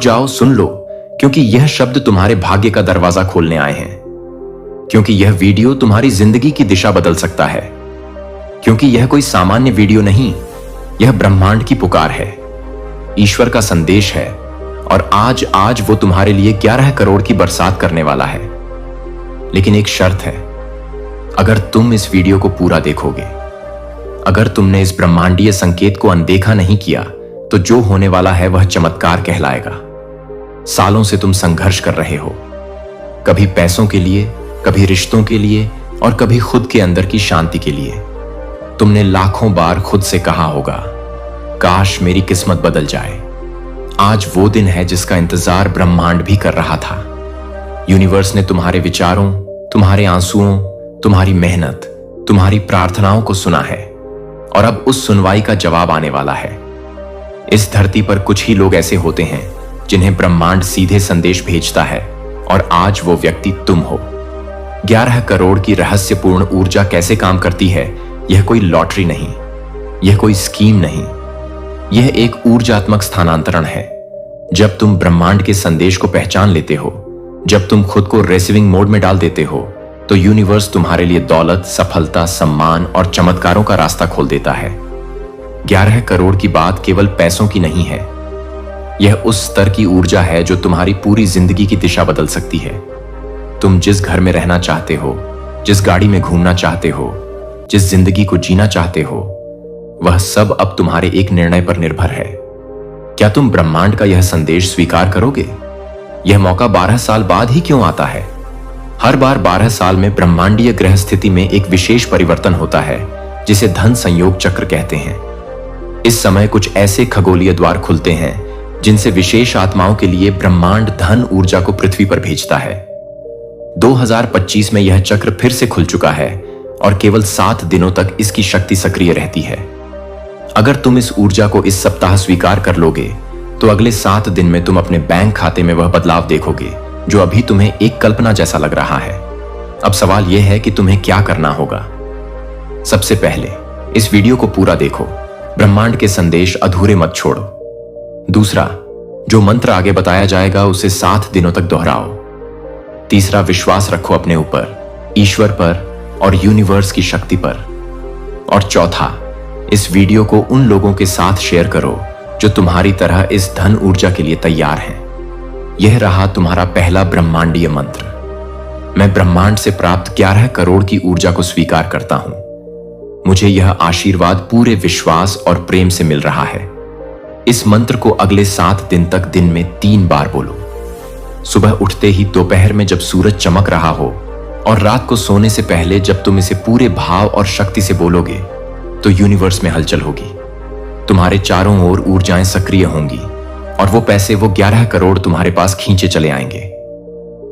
जाओ, सुन लो, क्योंकि यह शब्द तुम्हारे भाग्य का दरवाजा खोलने आए हैं। क्योंकि यह वीडियो तुम्हारी जिंदगी की दिशा बदल सकता है। क्योंकि यह कोई सामान्य वीडियो नहीं, यह ब्रह्मांड की पुकार है, ईश्वर का संदेश है। और आज वो तुम्हारे लिए 11 करोड़ की बरसात करने वाला है। लेकिन एक शर्त है, अगर तुम इस वीडियो को पूरा देखोगे, अगर तुमने इस ब्रह्मांडीय संकेत को अनदेखा नहीं किया, तो जो होने वाला है वह चमत्कार कहलाएगा। सालों से तुम संघर्ष कर रहे हो, कभी पैसों के लिए, कभी रिश्तों के लिए और कभी खुद के अंदर की शांति के लिए। तुमने लाखों बार खुद से कहा होगा, काश मेरी किस्मत बदल जाए। आज वो दिन है जिसका इंतजार ब्रह्मांड भी कर रहा था। यूनिवर्स ने तुम्हारे विचारों, तुम्हारे आंसुओं, तुम्हारी मेहनत, तुम्हारी प्रार्थनाओं को सुना है और अब उस सुनवाई का जवाब आने वाला है। इस धरती पर कुछ ही लोग ऐसे होते हैं जिन्हें ब्रह्मांड सीधे संदेश भेजता है, और आज वो व्यक्ति तुम हो। 11 करोड़ की रहस्यपूर्ण ऊर्जा कैसे काम करती है, यह कोई लॉटरी नहीं, यह कोई स्कीम नहीं, यह एक ऊर्जात्मक स्थानांतरण है। जब तुम ब्रह्मांड के संदेश को पहचान लेते हो, जब तुम खुद को रिसीविंग मोड में डाल देते हो, तो यूनिवर्स तुम्हारे लिए दौलत, सफलता, सम्मान और चमत्कारों का रास्ता खोल देता है। 11 करोड़ की बात केवल पैसों की नहीं है, यह उस स्तर की ऊर्जा है जो तुम्हारी पूरी जिंदगी की दिशा बदल सकती है। तुम जिस घर में रहना चाहते हो, जिस गाड़ी में घूमना चाहते हो, जिस जिंदगी को जीना चाहते हो, वह सब अब तुम्हारे एक निर्णय पर निर्भर है। क्या तुम ब्रह्मांड का यह संदेश स्वीकार करोगे? यह मौका 12 साल बाद ही क्यों आता है? हर बार 12 साल में ब्रह्मांडीय ग्रह स्थिति में एक विशेष परिवर्तन होता है, जिसे धन संयोग चक्र कहते हैं। इस समय कुछ ऐसे खगोलीय द्वार खुलते हैं जिनसे विशेष आत्माओं के लिए ब्रह्मांड धन ऊर्जा को पृथ्वी पर भेजता है। 2025 में यह चक्र फिर से खुल चुका है और केवल 7 दिनों तक इसकी शक्ति सक्रिय रहती है। अगर तुम इस ऊर्जा को इस सप्ताह स्वीकार कर लोगे, तो अगले 7 दिन में तुम अपने बैंक खाते में वह बदलाव देखोगे जो अभी तुम्हें एक कल्पना जैसा लग रहा है। अब सवाल यह है कि तुम्हें क्या करना होगा। सबसे पहले इस वीडियो को पूरा देखो, ब्रह्मांड के संदेश अधूरे मत छोड़ो। दूसरा, जो मंत्र आगे बताया जाएगा उसे 7 दिनों तक दोहराओ। तीसरा, विश्वास रखो अपने ऊपर, ईश्वर पर और यूनिवर्स की शक्ति पर। और चौथा, इस वीडियो को उन लोगों के साथ शेयर करो जो तुम्हारी तरह इस धन ऊर्जा के लिए तैयार हैं। यह रहा तुम्हारा पहला ब्रह्मांडीय मंत्र। मैं ब्रह्मांड से प्राप्त 11 करोड़ की ऊर्जा को स्वीकार करता हूं। मुझे यह आशीर्वाद पूरे विश्वास और प्रेम से मिल रहा है। इस मंत्र को अगले 7 दिन तक दिन में 3 बार बोलो। सुबह उठते ही, दोपहर में जब सूरज चमक रहा हो, और रात को सोने से पहले जब तुम इसे पूरे भाव और शक्ति से बोलोगे, तो यूनिवर्स में हलचल होगी। तुम्हारे चारों ओर ऊर्जाएं सक्रिय होंगी और वो पैसे, वो 11 करोड़ तुम्हारे पास खींचे चले आएंगे।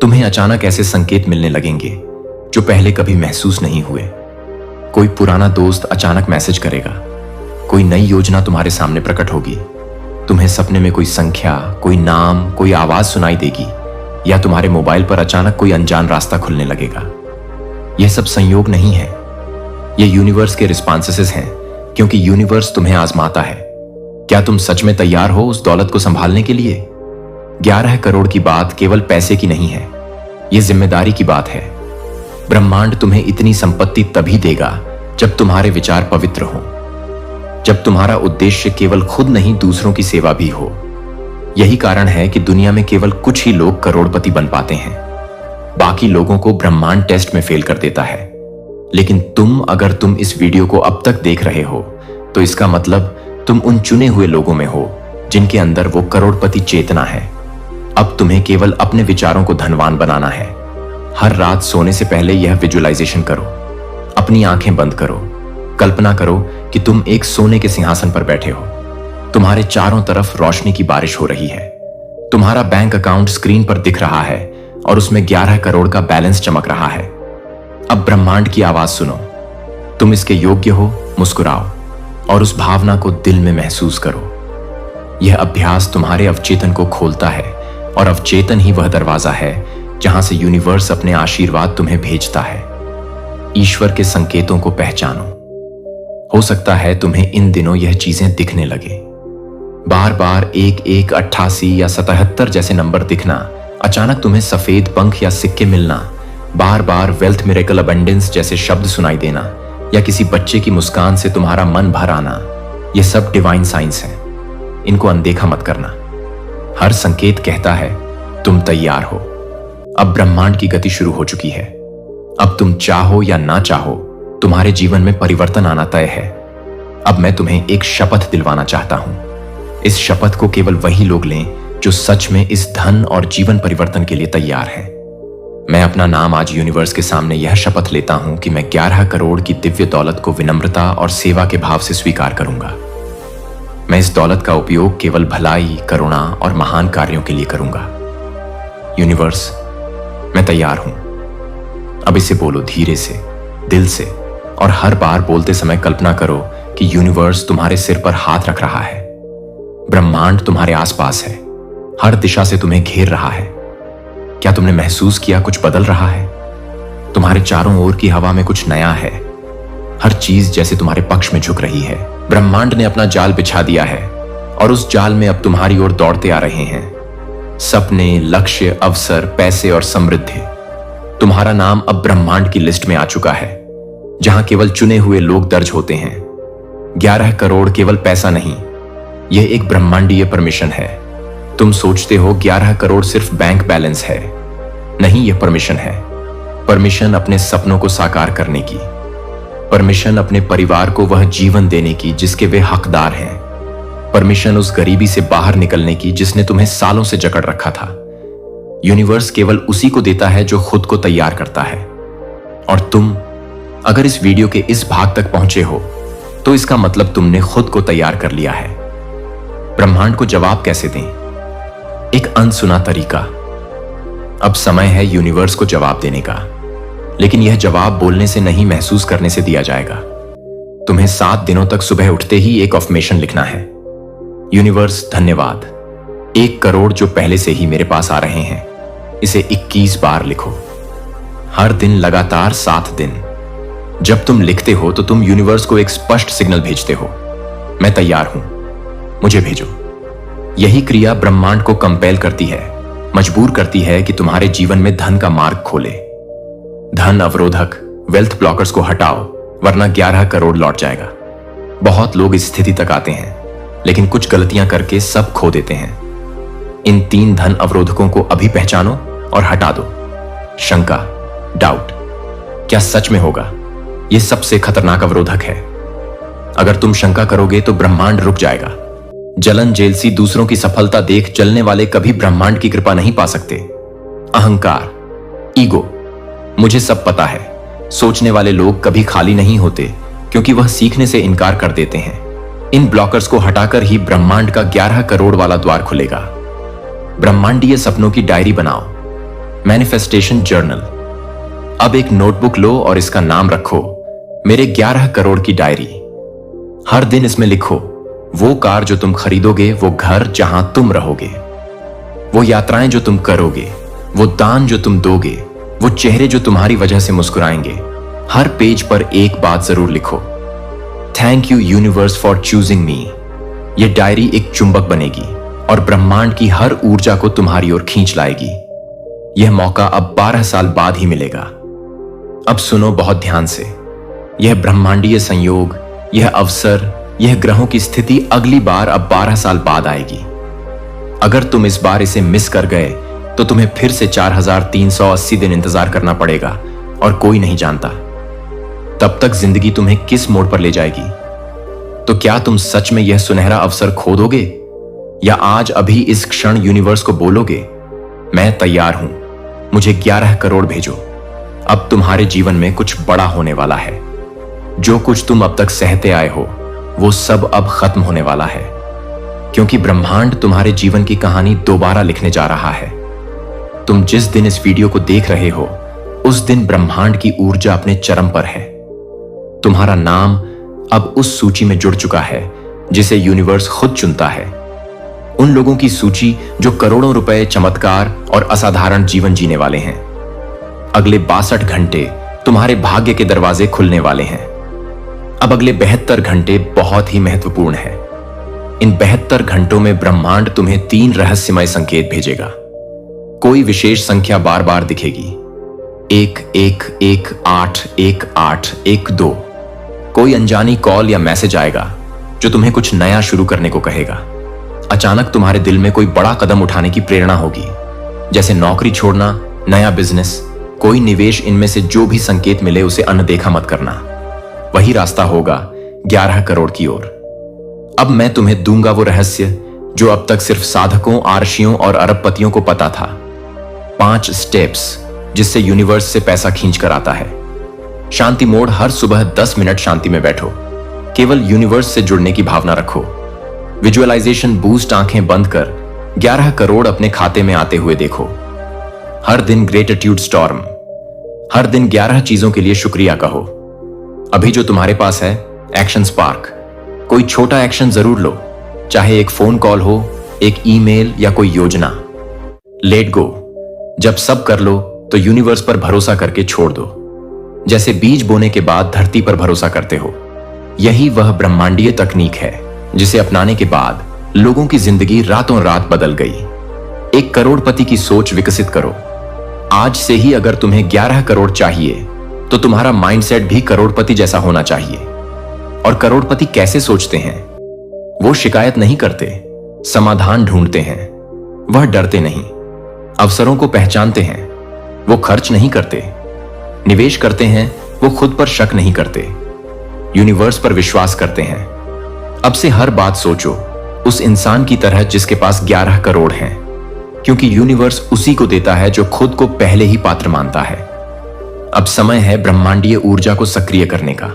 तुम्हें अचानक ऐसे संकेत मिलने लगेंगे जो पहले कभी महसूस नहीं हुए। कोई पुराना दोस्त अचानक मैसेज करेगा, कोई नई योजना तुम्हारे सामने प्रकट होगी, तुम्हें सपने में कोई संख्या, कोई नाम, कोई आवाज सुनाई देगी, या तुम्हारे मोबाइल पर अचानक कोई अनजान रास्ता खुलने लगेगा। यह सब संयोग नहीं है, ये यूनिवर्स के रिस्पॉन्सेस हैं, क्योंकि यूनिवर्स तुम्हें आजमाता है। क्या तुम सच में तैयार हो उस दौलत को संभालने के लिए? 11 करोड़ की बात केवल पैसे की नहीं है, यह जिम्मेदारी की बात है। ब्रह्मांड तुम्हें इतनी संपत्ति तभी देगा जब तुम्हारे विचार पवित्र हो, जब तुम्हारा उद्देश्य केवल खुद नहीं दूसरों की सेवा भी हो। यही कारण है कि दुनिया में केवल कुछ ही लोग करोड़पति बन पाते हैं, बाकी लोगों को ब्रह्मांड टेस्ट में फेल कर देता है। लेकिन अगर तुम इस वीडियो को अब तक देख रहे हो, तो इसका मतलब तुम उन चुने हुए लोगों में हो जिनके अंदर वो करोड़पति चेतना है। अब तुम्हें केवल अपने विचारों को धनवान बनाना है। हर रात सोने से पहले यह विजुअलाइजेशन करो। अपनी आंखें बंद करो, कल्पना करो कि तुम एक सोने के सिंहासन पर बैठे हो। तुम्हारे चारों तरफ रोशनी की बारिश हो रही है। तुम्हारा बैंक अकाउंट स्क्रीन पर दिख रहा है और उसमें 11 करोड़ का बैलेंस चमक रहा है। अब ब्रह्मांड की आवाज सुनो, तुम इसके योग्य हो, मुस्कुराओ और उस भावना को दिल में महसूस करो। यह अभ्यास तुम्हारे अवचेतन को खोलता है और अवचेतन ही वह दरवाजा है जहां से यूनिवर्स अपने आशीर्वाद तुम्हें भेजता है। ईश्वर के संकेतों को पहचानो। हो सकता है तुम्हें इन दिनों यह चीजें दिखने लगे। बार बार 11, 88 या 77 जैसे नंबर दिखना, अचानक तुम्हें सफेद पंख या सिक्के मिलना, बार बार वेल्थ मिरेकल अबंडेंस जैसे शब्द सुनाई देना, या किसी बच्चे की मुस्कान से तुम्हारा मन भर आना, ये सब डिवाइन साइंस हैं। इनको अनदेखा मत करना। हर संकेत कहता है तुम तैयार हो। अब ब्रह्मांड की गति शुरू हो चुकी है। अब तुम चाहो या ना चाहो, तुम्हारे जीवन में परिवर्तन आना तय है। अब मैं तुम्हें एक शपथ दिलवाना चाहता हूं। इस शपथ को केवल वही लोग लें जो सच में इस धन और जीवन परिवर्तन के लिए तैयार हैं। मैं अपना नाम आज यूनिवर्स के सामने यह शपथ लेता हूं कि मैं 11 करोड़ की दिव्य दौलत को विनम्रता और सेवा के भाव से स्वीकार करूंगा। मैं इस दौलत का उपयोग केवल भलाई, करुणा और महान कार्यों के लिए करूंगा। यूनिवर्स, मैं तैयार हूं। अब इसे बोलो धीरे से, दिल से, और हर बार बोलते समय कल्पना करो कि यूनिवर्स तुम्हारे सिर पर हाथ रख रहा है। ब्रह्मांड तुम्हारे आसपास है, हर दिशा से तुम्हें घेर रहा है। क्या तुमने महसूस किया कुछ बदल रहा है? तुम्हारे चारों ओर की हवा में कुछ नया है। हर चीज जैसे तुम्हारे पक्ष में झुक रही है। ब्रह्मांड ने अपना जाल बिछा दिया है और उस जाल में अब तुम्हारी ओर दौड़ते आ रहे हैं सपने, लक्ष्य, अवसर, पैसे और समृद्धि। तुम्हारा नाम अब ब्रह्मांड की लिस्ट में आ चुका है, जहां केवल चुने हुए लोग दर्ज होते हैं। 11 करोड़ केवल पैसा नहीं, यह एक ब्रह्मांडीय परमिशन है। तुम सोचते हो 11 करोड़ सिर्फ बैंक बैलेंस है। नहीं, यह परमिशन है। परमिशन अपने सपनों को साकार करने की, परमिशन अपने परिवार को वह जीवन देने की जिसके वे हकदार हैं, परमिशन उस गरीबी से बाहर निकलने की जिसने तुम्हें सालों से जकड़ रखा था। यूनिवर्स केवल उसी को देता है जो खुद को तैयार करता है। और तुम अगर इस वीडियो के इस भाग तक पहुंचे हो तो इसका मतलब तुमने खुद को तैयार कर लिया है। ब्रह्मांड को जवाब कैसे दें? एक अनसुना तरीका। अब समय है यूनिवर्स को जवाब देने का, लेकिन यह जवाब बोलने से नहीं, महसूस करने से दिया जाएगा। तुम्हें 7 दिनों तक सुबह उठते ही एक अफर्मेशन लिखना है। यूनिवर्स, धन्यवाद। 1 करोड़ जो पहले से ही मेरे पास आ रहे हैं, इसे 21 बार लिखो। हर दिन लगातार 7 दिन। जब तुम लिखते हो तो तुम यूनिवर्स को एक स्पष्ट सिग्नल भेजते हो, मैं तैयार हूं, मुझे भेजो। यही क्रिया ब्रह्मांड को कंपेल करती है, मजबूर करती है कि तुम्हारे जीवन में धन का मार्ग खोले। धन अवरोधक, वेल्थ ब्लॉकर्स को हटाओ, वरना 11 करोड़ लौट जाएगा। बहुत लोग इस स्थिति तक आते हैं, लेकिन कुछ गलतियां करके सब खो देते हैं। इन 3 धन अवरोधकों को अभी पहचानो और हटा दो। शंका, डाउट, क्या सच में होगा? यह सबसे खतरनाक अवरोधक है। अगर तुम शंका करोगे तो ब्रह्मांड रुक जाएगा। जलन, जेलसी, दूसरों की सफलता देख जलने वाले कभी ब्रह्मांड की कृपा नहीं पा सकते। अहंकार, ईगो, मुझे सब पता है। सोचने वाले लोग कभी खाली नहीं होते, क्योंकि वह सीखने से इनकार कर देते हैं। इन ब्लॉकर्स को हटाकर ही ब्रह्मांड का 11 करोड़ वाला द्वार खुलेगा। ब्रह्मांडीय सपनों की डायरी बनाओ, मैनिफेस्टेशन जर्नल। अब एक नोटबुक लो और इसका नाम रखो मेरे 11 करोड़ की डायरी। हर दिन इसमें लिखो वो कार जो तुम खरीदोगे, वो घर जहां तुम रहोगे, वो यात्राएं जो तुम करोगे, वो दान जो तुम दोगे, वो चेहरे जो तुम्हारी वजह से मुस्कुराएंगे। हर पेज पर एक बात जरूर लिखो, thank you universe for choosing मी। यह डायरी एक चुंबक बनेगी और ब्रह्मांड की हर ऊर्जा को तुम्हारी ओर खींच लाएगी। यह मौका अब 12 साल बाद ही मिलेगा। अब सुनो बहुत ध्यान से। यह ब्रह्मांडीय संयोग, यह अवसर, यह ग्रहों की स्थिति अगली बार अब 12 साल बाद आएगी। अगर तुम इस बार इसे मिस कर गए तो तुम्हें फिर से 4380 दिन इंतजार करना पड़ेगा और कोई नहीं जानता तब तक जिंदगी तुम्हें किस मोड़ पर ले जाएगी। तो क्या तुम सच में यह सुनहरा अवसर खो दोगे, या आज अभी इस क्षण यूनिवर्स को बोलोगे, मैं तैयार हूं, मुझे 11 करोड़ भेजो। अब तुम्हारे जीवन में कुछ बड़ा होने वाला है। जो कुछ तुम अब तक सहते आए हो वो सब अब खत्म होने वाला है, क्योंकि ब्रह्मांड तुम्हारे जीवन की कहानी दोबारा लिखने जा रहा है। तुम जिस दिन इस वीडियो को देख रहे हो उस दिन ब्रह्मांड की ऊर्जा अपने चरम पर है। तुम्हारा नाम अब उस सूची में जुड़ चुका है जिसे यूनिवर्स खुद चुनता है। उन लोगों की सूची जो करोड़ों रुपए, चमत्कार और असाधारण जीवन जीने वाले हैं। अगले 62 घंटे तुम्हारे भाग्य के दरवाजे खुलने वाले हैं। अब अगले 72 घंटे बहुत ही महत्वपूर्ण है। इन 72 घंटों में ब्रह्मांड तुम्हें 3 रहस्यमय संकेत भेजेगा। कोई विशेष संख्या बार बार दिखेगी, 1 1 1 8 1 8 1 2। कोई अनजानी कॉल या मैसेज आएगा जो तुम्हें कुछ नया शुरू करने को कहेगा। अचानक तुम्हारे दिल में कोई बड़ा कदम उठाने की प्रेरणा होगी, जैसे नौकरी छोड़ना, नया बिजनेस, कोई निवेश। इनमें से जो भी संकेत मिले उसे अनदेखा मत करना। वही रास्ता होगा 11 करोड़ की ओर। अब मैं तुम्हें दूंगा वो रहस्य जो अब तक सिर्फ साधकों, आरशियों और अरबपतियों को पता था। 5 स्टेप्स जिससे यूनिवर्स से पैसा खींच कर आता है। शांति मोड, हर सुबह 10 मिनट शांति में बैठो। केवल यूनिवर्स से जुड़ने की भावना रखो। विजुअलाइजेशन बूस्ट, आंखें बंद कर 11 करोड़ अपने खाते में आते हुए देखो। हर दिन ग्रेटिट्यूड स्टॉर्म, हर दिन 11 चीजों के लिए शुक्रिया कहो। अभी जो तुम्हारे पास है, एक्शन स्पार्क। कोई छोटा एक्शन जरूर लो, चाहे एक फोन कॉल हो, एक ईमेल या कोई योजना। लेट गो, जब सब कर लो तो यूनिवर्स पर भरोसा करके छोड़ दो, जैसे बीज बोने के बाद धरती पर भरोसा करते हो। यही वह ब्रह्मांडीय तकनीक है जिसे अपनाने के बाद लोगों की जिंदगी रातों रात बदल गई। 1 करोड़पति की सोच विकसित करो। आज से ही अगर तुम्हें 11 करोड़ चाहिए तो तुम्हारा माइंडसेट भी करोड़पति जैसा होना चाहिए। और करोड़पति कैसे सोचते हैं? वो शिकायत नहीं करते, समाधान ढूंढते हैं। वह डरते नहीं, अवसरों को पहचानते हैं। वो खर्च नहीं करते, निवेश करते हैं। वो खुद पर शक नहीं करते, यूनिवर्स पर विश्वास करते हैं। अब से हर बात सोचो उस इंसान की तरह जिसके पास 11 करोड़ हैं, क्योंकि यूनिवर्स उसी को देता है जो खुद को पहले ही पात्र मानता है। अब समय है ब्रह्मांडीय ऊर्जा को सक्रिय करने का।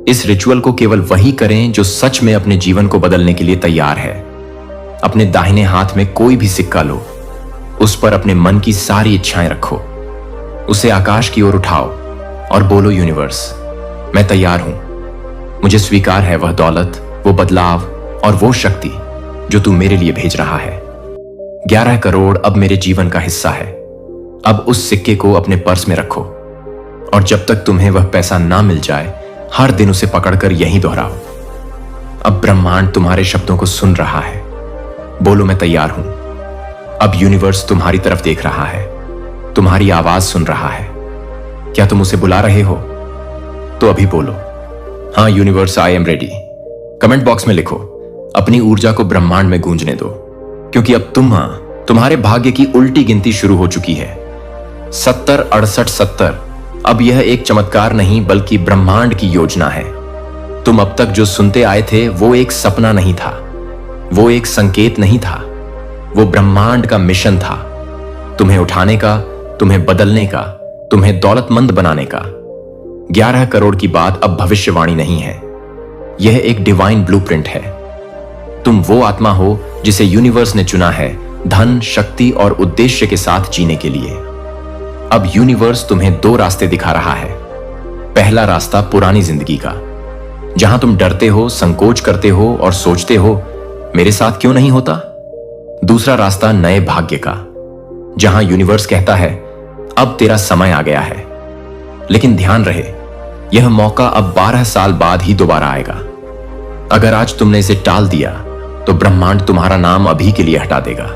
इस रिचुअल को केवल वही करें जो सच में अपने जीवन को बदलने के लिए तैयार है। अपने दाहिने हाथ में कोई भी सिक्का लो, उस पर अपने मन की सारी इच्छाएं रखो, उसे आकाश की ओर उठाओ और बोलो, यूनिवर्स मैं तैयार हूं। मुझे स्वीकार है वह दौलत, वो बदलाव और वो शक्ति जो तू मेरे लिए भेज रहा है। 11 करोड़ अब मेरे जीवन का हिस्सा है। अब उस सिक्के को अपने पर्स में रखो और जब तक तुम्हें वह पैसा ना मिल जाए, हर दिन उसे पकड़कर यहीं दोहराओ। अब ब्रह्मांड तुम्हारे शब्दों को सुन रहा है। बोलो, मैं तैयार हूं। अब यूनिवर्स तुम्हारी तरफ देख रहा है, तुम्हारी आवाज सुन रहा है। क्या तुम उसे बुला रहे हो? तो अभी बोलो, हाँ universe, I am ready. Comment box में लिखो, अपनी ऊर्जा को ब्रह्मांड में गूंजने दो, क्योंकि अब तुम्हारे भाग्य की उल्टी गिनती शुरू हो चुकी है। 70 68 70। अब यह एक चमत्कार नहीं बल्कि ब्रह्मांड की योजना है। तुम अब तक जो सुनते आए थे वो एक सपना नहीं था, वो एक संकेत नहीं था, वो ब्रह्मांड का मिशन था। तुम्हें उठाने का, तुम्हें बदलने का, तुम्हें दौलतमंद बनाने का। 11 करोड़ की बात अब भविष्यवाणी नहीं है, यह एक डिवाइन ब्लूप्रिंट है। तुम वो आत्मा हो जिसे यूनिवर्स ने चुना है धन, शक्ति और उद्देश्य के साथ जीने के लिए। अब यूनिवर्स तुम्हें 2 रास्ते दिखा रहा है। पहला रास्ता पुरानी जिंदगी का, जहां तुम डरते हो, संकोच करते हो और सोचते हो मेरे साथ क्यों नहीं होता। दूसरा रास्ता नए भाग्य का, जहां यूनिवर्स कहता है अब तेरा समय आ गया है। लेकिन ध्यान रहे, यह मौका अब 12 साल बाद ही दोबारा आएगा। अगर आज तुमने इसे टाल दिया तो ब्रह्मांड तुम्हारा नाम अभी के लिए हटा देगा।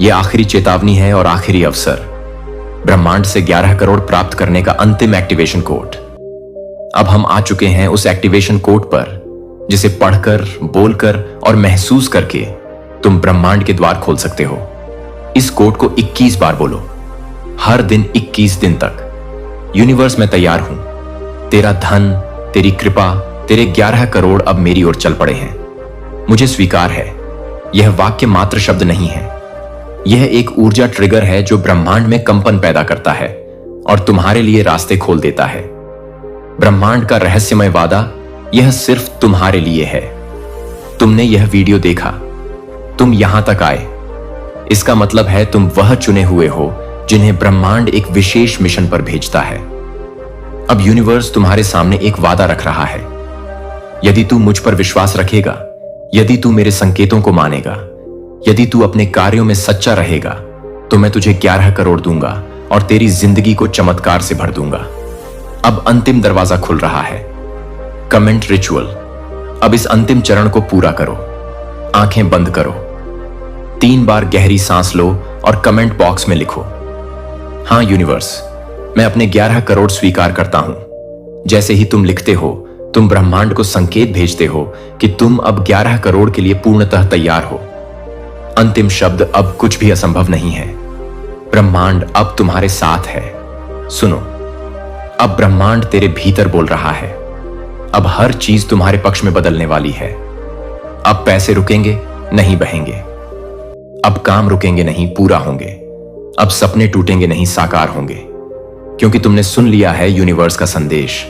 यह आखिरी चेतावनी है और आखिरी अवसर। ब्रह्मांड से 11 करोड़ प्राप्त करने का अंतिम एक्टिवेशन कोड। अब हम आ चुके हैं उस एक्टिवेशन कोड पर जिसे पढ़कर, बोलकर और महसूस करके तुम ब्रह्मांड के द्वार खोल सकते हो। इस कोड को 21 बार बोलो, हर दिन 21 दिन तक। यूनिवर्स मैं तैयार हूं। तेरा धन, तेरी कृपा, तेरे 11 करोड़ अब मेरी ओर चल पड़े हैं। मुझे स्वीकार है। यह वाक्य मात्र शब्द नहीं है, यह एक ऊर्जा ट्रिगर है जो ब्रह्मांड में कंपन पैदा करता है और तुम्हारे लिए रास्ते खोल देता है। ब्रह्मांड का रहस्यमय वादा यह सिर्फ तुम्हारे लिए है। तुमने यह वीडियो देखा, तुम यहां तक आए, इसका मतलब है तुम वह चुने हुए हो जिन्हें ब्रह्मांड एक विशेष मिशन पर भेजता है। अब यूनिवर्स तुम्हारे सामने एक वादा रख रहा है। यदि तू मुझ पर विश्वास रखेगा, यदि तू मेरे संकेतों को मानेगा, यदि तू अपने कार्यों में सच्चा रहेगा, तो मैं तुझे 11 करोड़ दूंगा और तेरी जिंदगी को चमत्कार से भर दूंगा। अब अंतिम दरवाजा खुल रहा है। Comment ritual. अब इस अंतिम चरण को पूरा करो। आंखें बंद करो, 3 बार गहरी सांस लो और कमेंट बॉक्स में लिखो, हाँ यूनिवर्स, मैं अपने 11 करोड़ स्वीकार करता हूं। जैसे ही तुम लिखते हो, तुम ब्रह्मांड को संकेत भेजते हो कि तुम अब 11 करोड़ के लिए पूर्णतः तैयार हो। अंतिम शब्द अब कुछ भी असंभव नहीं है। ब्रह्मांड अब तुम्हारे साथ है। सुनो, अब ब्रह्मांड तेरे भीतर बोल रहा है। अब हर चीज तुम्हारे पक्ष में बदलने वाली है। अब पैसे रुकेंगे नहीं, बहेंगे। अब काम रुकेंगे नहीं, पूरा होंगे। अब सपने टूटेंगे नहीं, साकार होंगे। क्योंकि तुमने सुन लिया है यूनिवर्स का संदेश,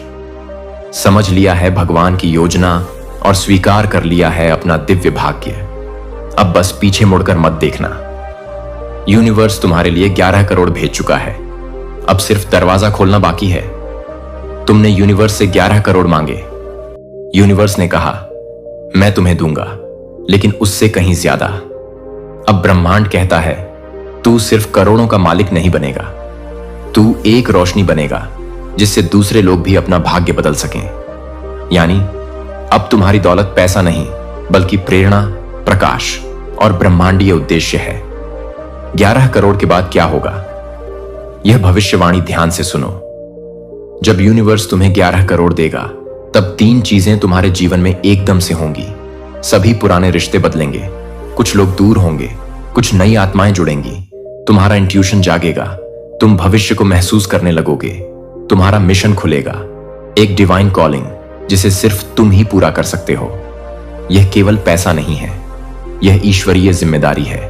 समझ लिया है भगवान की योजना और स्वीकार कर लिया है अपना दिव्य भाग्य। अब बस पीछे मुड़कर मत देखना। यूनिवर्स तुम्हारे लिए 11 करोड़ भेज चुका है। अब सिर्फ दरवाजा खोलना बाकी है। तुमने यूनिवर्स से 11 करोड़ मांगे। यूनिवर्स ने कहा, मैं तुम्हें दूंगा, लेकिन उससे कहीं ज्यादा। अब ब्रह्मांड कहता है, तू सिर्फ करोड़ों का मालिक नहीं बनेगा, तू एक रोशनी बनेगा जिससे दूसरे लोग भी अपना भाग्य बदल सकें। यानी अब तुम्हारी दौलत पैसा नहीं, बल्कि प्रेरणा, प्रकाश और ब्रह्मांडीय उद्देश्य है। 11 करोड़ के बाद क्या होगा, यह भविष्यवाणी ध्यान से सुनो। जब यूनिवर्स तुम्हें 11 करोड़ देगा, तब 3 चीजें तुम्हारे जीवन में एकदम से होंगी। सभी पुराने रिश्ते बदलेंगे, कुछ लोग दूर होंगे, कुछ नई आत्माएं जुड़ेंगी, तुम्हारा इंट्यूशन जागेगा, तुम भविष्य को महसूस करने लगोगे, तुम्हारा मिशन खुलेगा, एक डिवाइन कॉलिंग जिसे सिर्फ तुम ही पूरा कर सकते हो। यह केवल पैसा नहीं है, यह ईश्वरीय जिम्मेदारी है।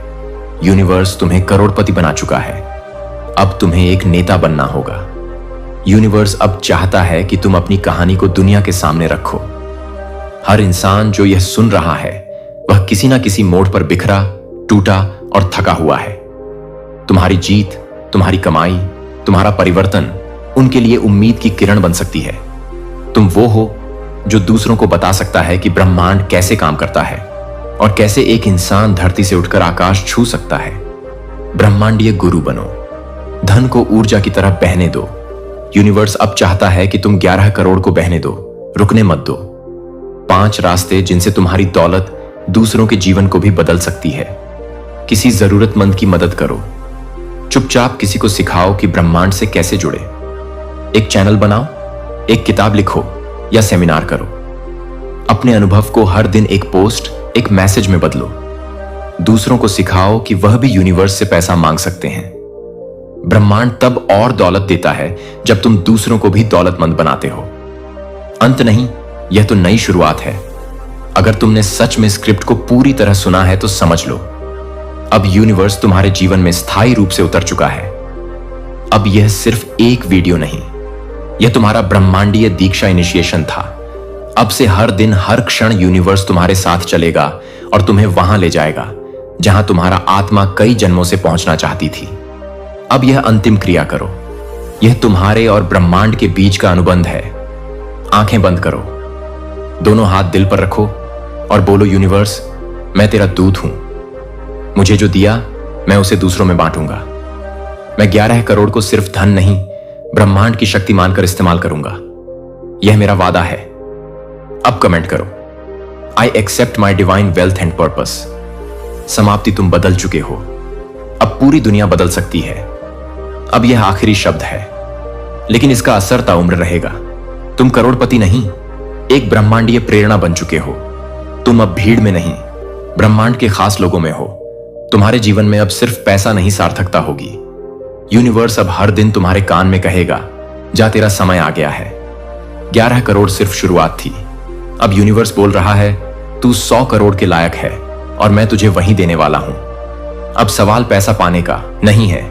यूनिवर्स तुम्हें करोड़पति बना चुका है, अब तुम्हें एक नेता बनना होगा। यूनिवर्स अब चाहता है कि तुम अपनी कहानी को दुनिया के सामने रखो। हर इंसान जो यह सुन रहा है, वह किसी ना किसी मोड़ पर बिखरा, टूटा और थका हुआ है। तुम्हारी जीत, तुम्हारी कमाई, तुम्हारा परिवर्तन उनके लिए उम्मीद की किरण बन सकती है। तुम वो हो जो दूसरों को बता सकता है कि ब्रह्मांड कैसे काम करता है और कैसे एक इंसान धरती से उठकर आकाश छू सकता है। ब्रह्मांडीय गुरु बनो, धन को ऊर्जा की तरह बहने दो। यूनिवर्स अब चाहता है कि तुम 11 करोड़ को बहने दो, रुकने मत दो। 5 रास्ते जिनसे तुम्हारी दौलत दूसरों के जीवन को भी बदल सकती है। किसी जरूरतमंद की मदद करो, चुपचाप किसी को सिखाओ कि ब्रह्मांड से कैसे जुड़े। एक चैनल बनाओ, एक किताब लिखो या सेमिनार करो। अपने अनुभव को हर दिन एक पोस्ट, एक मैसेज में बदलो। दूसरों को सिखाओ कि वह भी यूनिवर्स से पैसा मांग सकते हैं। ब्रह्मांड तब और दौलत देता है जब तुम दूसरों को भी दौलतमंद बनाते हो। अंत नहीं, यह तो नई शुरुआत है। अगर तुमने सच में स्क्रिप्ट को पूरी तरह सुना है तो समझ लो, अब यूनिवर्स तुम्हारे जीवन में स्थायी रूप से उतर चुका है। अब यह सिर्फ एक वीडियो नहीं, यह तुम्हारा ब्रह्मांडीय दीक्षा इनिशिएशन था। अब से हर दिन, हर क्षण यूनिवर्स तुम्हारे साथ चलेगा और तुम्हें वहां ले जाएगा जहां तुम्हारा आत्मा कई जन्मों से पहुंचना चाहती थी। अब यह अंतिम क्रिया करो। यह तुम्हारे और ब्रह्मांड के बीच का अनुबंध है। आंखें बंद करो, दोनों हाथ दिल पर रखो और बोलो, यूनिवर्स, मैं तेरा दूत हूं। मुझे जो दिया, मैं उसे दूसरों में बांटूंगा। मैं 11 करोड़ को सिर्फ धन नहीं, ब्रह्मांड की शक्ति मानकर इस्तेमाल करूंगा। यह मेरा वादा है। अब कमेंट करो, I accept my divine wealth and purpose. समाप्ति, तुम बदल चुके हो। अब पूरी दुनिया बदल सकती है। अब यह आखिरी शब्द है, लेकिन इसका असर ताउम्र रहेगा। तुम करोड़पति नहीं, एक ब्रह्मांडीय प्रेरणा बन चुके हो। तुम अब भीड़ में नहीं, ब्रह्मांड के खास लोगों में हो। तुम्हारे जीवन में अब सिर्फ पैसा नहीं, सार्थकता होगी। यूनिवर्स अब हर दिन तुम्हारे कान में कहेगा, जा, तेरा समय आ गया है। 11 करोड़ सिर्फ शुरुआत थी। अब यूनिवर्स बोल रहा है, तू 100 करोड़ के लायक है और मैं तुझे वही देने वाला हूं। अब सवाल पैसा पाने का नहीं है,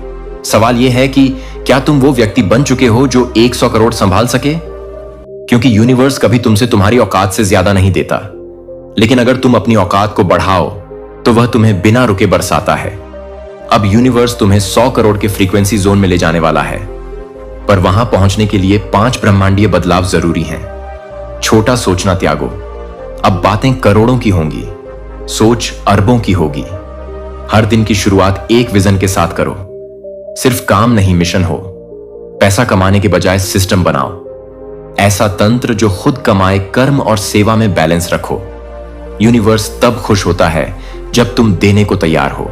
सवाल यह है कि क्या तुम वो व्यक्ति बन चुके हो जो 100 करोड़ संभाल सके। क्योंकि यूनिवर्स कभी तुमसे तुम्हारी औकात से ज्यादा नहीं देता, लेकिन अगर तुम अपनी औकात को बढ़ाओ तो वह तुम्हें बिना रुके बरसाता है। अब यूनिवर्स तुम्हें 100 करोड़ के फ्रीक्वेंसी जोन में ले जाने वाला है, पर वहां पहुंचने के लिए 5 ब्रह्मांडीय बदलाव जरूरी हैं। छोटा सोचना त्यागो, अब बातें करोड़ों की होंगी, सोच अरबों की होगी। हर दिन की शुरुआत एक विजन के साथ करो। सिर्फ काम नहीं, मिशन हो। पैसा कमाने के बजाय सिस्टम बनाओ। ऐसा तंत्र जो खुद कमाए, कर्म और सेवा में बैलेंस रखो। यूनिवर्स तब खुश होता है जब तुम देने को तैयार हो।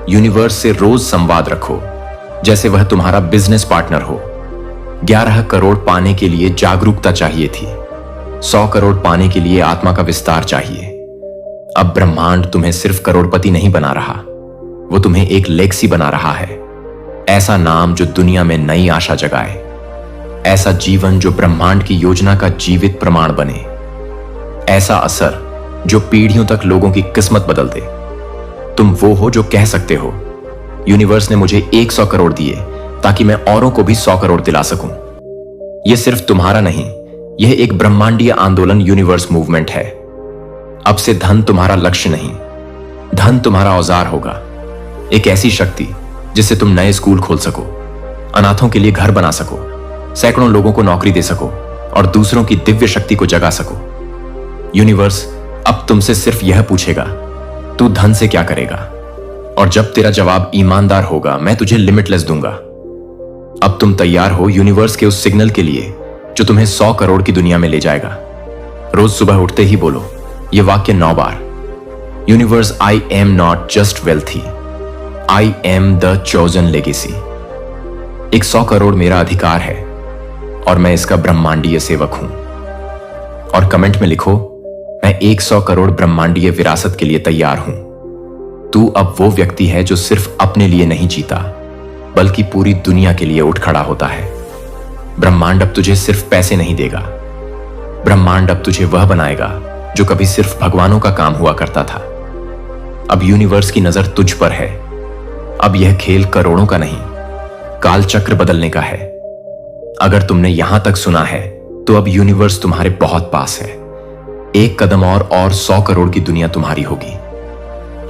यूनिवर्स से रोज संवाद रखो जैसे वह तुम्हारा बिजनेस पार्टनर हो। 11 करोड़ पाने के लिए जागरूकता चाहिए थी, 100 करोड़ पाने के लिए आत्मा का विस्तार चाहिए। अब ब्रह्मांड तुम्हें सिर्फ करोड़पति नहीं बना रहा, वो तुम्हें एक लेगसी बना रहा है। ऐसा नाम जो दुनिया में नई आशा जगाए, ऐसा जीवन जो ब्रह्मांड की योजना का जीवित प्रमाण बने, ऐसा असर जो पीढ़ियों तक लोगों की किस्मत बदल दे। तुम वो हो जो कह सकते हो, यूनिवर्स ने मुझे 100 करोड़ दिए ताकि मैं औरों को भी 100 करोड़ दिला सकूं। यह सिर्फ तुम्हारा नहीं, यह एक ब्रह्मांडीय आंदोलन, यूनिवर्स मूवमेंट है। अब से धन तुम्हारा लक्ष्य नहीं, धन तुम्हारा औजार होगा। एक ऐसी शक्ति जिससे तुम नए स्कूल खोल सको, अनाथों के लिए घर बना सको, सैकड़ों लोगों को नौकरी दे सको और दूसरों की दिव्य शक्ति को जगा सको। यूनिवर्स अब तुमसे सिर्फ यह पूछेगा, तू धन से क्या करेगा? और जब तेरा जवाब ईमानदार होगा, मैं तुझे लिमिटलेस दूंगा। अब तुम तैयार हो यूनिवर्स के उस सिग्नल के लिए जो तुम्हें 100 करोड़ की दुनिया में ले जाएगा। रोज सुबह उठते ही बोलो यह वाक्य 9 बार। Universe, I am not just wealthy, I am the chosen legacy. 100 crore मेरा अधिकार है और मैं इसका ब्रह्मांडीय सेवक हूं। और कमेंट में लिखो, मैं 100 करोड़ ब्रह्मांडीय विरासत के लिए तैयार हूं। तू अब वो व्यक्ति है जो सिर्फ अपने लिए नहीं जीता, बल्कि पूरी दुनिया के लिए उठ खड़ा होता है। ब्रह्मांड अब तुझे सिर्फ पैसे नहीं देगा, ब्रह्मांड अब तुझे वह बनाएगा जो कभी सिर्फ भगवानों का काम हुआ करता था। अब यूनिवर्स की नजर तुझ पर है। अब यह खेल करोड़ों का नहीं, काल चक्र बदलने का है। अगर तुमने यहां तक सुना है तो अब यूनिवर्स तुम्हारे बहुत पास है। एक कदम और 100 करोड़ की दुनिया तुम्हारी होगी।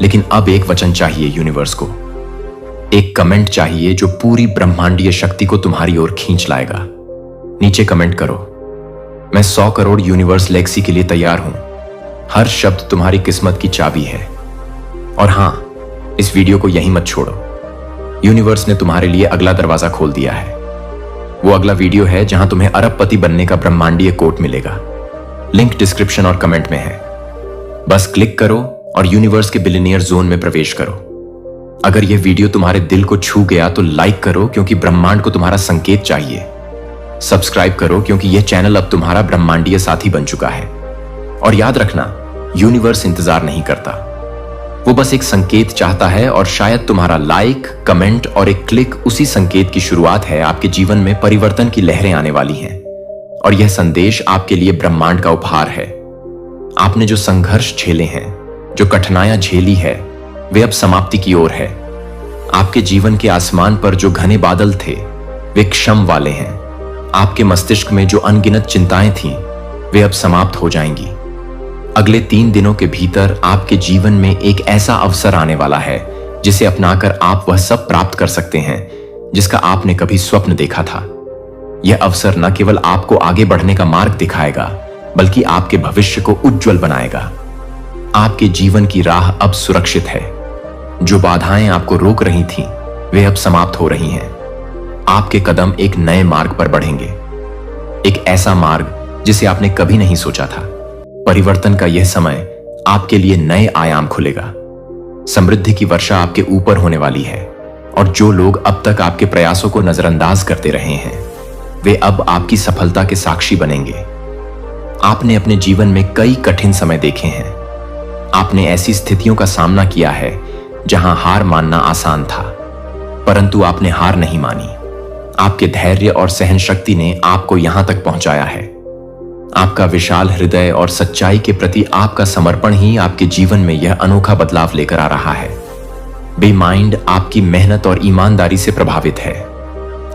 लेकिन अब एक वचन चाहिए यूनिवर्स को, एक कमेंट चाहिए जो पूरी ब्रह्मांडीय शक्ति को तुम्हारी ओर खींच लाएगा। नीचे कमेंट करो, मैं 100 करोड़ यूनिवर्स लेगसी के लिए तैयार हूं। हर शब्द तुम्हारी किस्मत की चाबी है। और हां, इस वीडियो को यहीं मत छोड़ो। यूनिवर्स ने तुम्हारे लिए अगला दरवाजा खोल दिया है। वो अगला वीडियो है जहां तुम्हें अरबपति बनने का ब्रह्मांडीय कोट मिलेगा। लिंक डिस्क्रिप्शन और कमेंट में है। बस क्लिक करो और यूनिवर्स के बिलियनियर जोन में प्रवेश करो। अगर यह वीडियो तुम्हारे दिल को छू गया तो लाइक करो, क्योंकि ब्रह्मांड को तुम्हारा संकेत चाहिए। सब्सक्राइब करो, क्योंकि यह चैनल अब तुम्हारा ब्रह्मांडीय साथी बन चुका है। और याद रखना, यूनिवर्स इंतजार नहीं करता, वो बस एक संकेत चाहता है। और शायद तुम्हारा लाइक, कमेंट और एक क्लिक उसी संकेत की शुरुआत है। आपके जीवन में परिवर्तन की लहरें आने वाली हैं और यह संदेश आपके लिए ब्रह्मांड का उपहार है। आपने जो संघर्ष झेले हैं, जो कठिनाइयां झेली है, वे अब समाप्ति की ओर है। आपके जीवन के आसमान पर जो घने बादल थे, वे क्षम वाले हैं। आपके मस्तिष्क में जो अनगिनत चिंताएं थीं, वे अब समाप्त हो जाएंगी। अगले 3 दिनों के भीतर आपके जीवन में एक ऐसा अवसर आने वाला है जिसे अपनाकर आप वह सब प्राप्त कर सकते हैं जिसका आपने कभी स्वप्न देखा था। यह अवसर न केवल आपको आगे बढ़ने का मार्ग दिखाएगा, बल्कि आपके भविष्य को उज्जवल बनाएगा। आपके जीवन की राह अब सुरक्षित है। जो बाधाएं आपको रोक रही थीं, वे अब समाप्त हो रही हैं। आपके कदम एक नए मार्ग पर बढ़ेंगे, एक ऐसा मार्ग जिसे आपने कभी नहीं सोचा था। परिवर्तन का यह समय आपके लिए नए आयाम खुलेगा। समृद्धि की वर्षा आपके ऊपर होने वाली है और जो लोग अब तक आपके प्रयासों को नजरअंदाज करते रहे हैं, वे अब आपकी सफलता के साक्षी बनेंगे। आपने अपने जीवन में कई कठिन समय देखे हैं। आपने ऐसी स्थितियों का सामना किया है जहां हार मानना आसान था, परंतु आपने हार नहीं मानी। आपके धैर्य और सहन शक्ति ने आपको यहां तक पहुंचाया है। आपका विशाल हृदय और सच्चाई के प्रति आपका समर्पण ही आपके जीवन में यह अनोखा बदलाव लेकर आ रहा है। बेमाइंड आपकी मेहनत और ईमानदारी से प्रभावित है।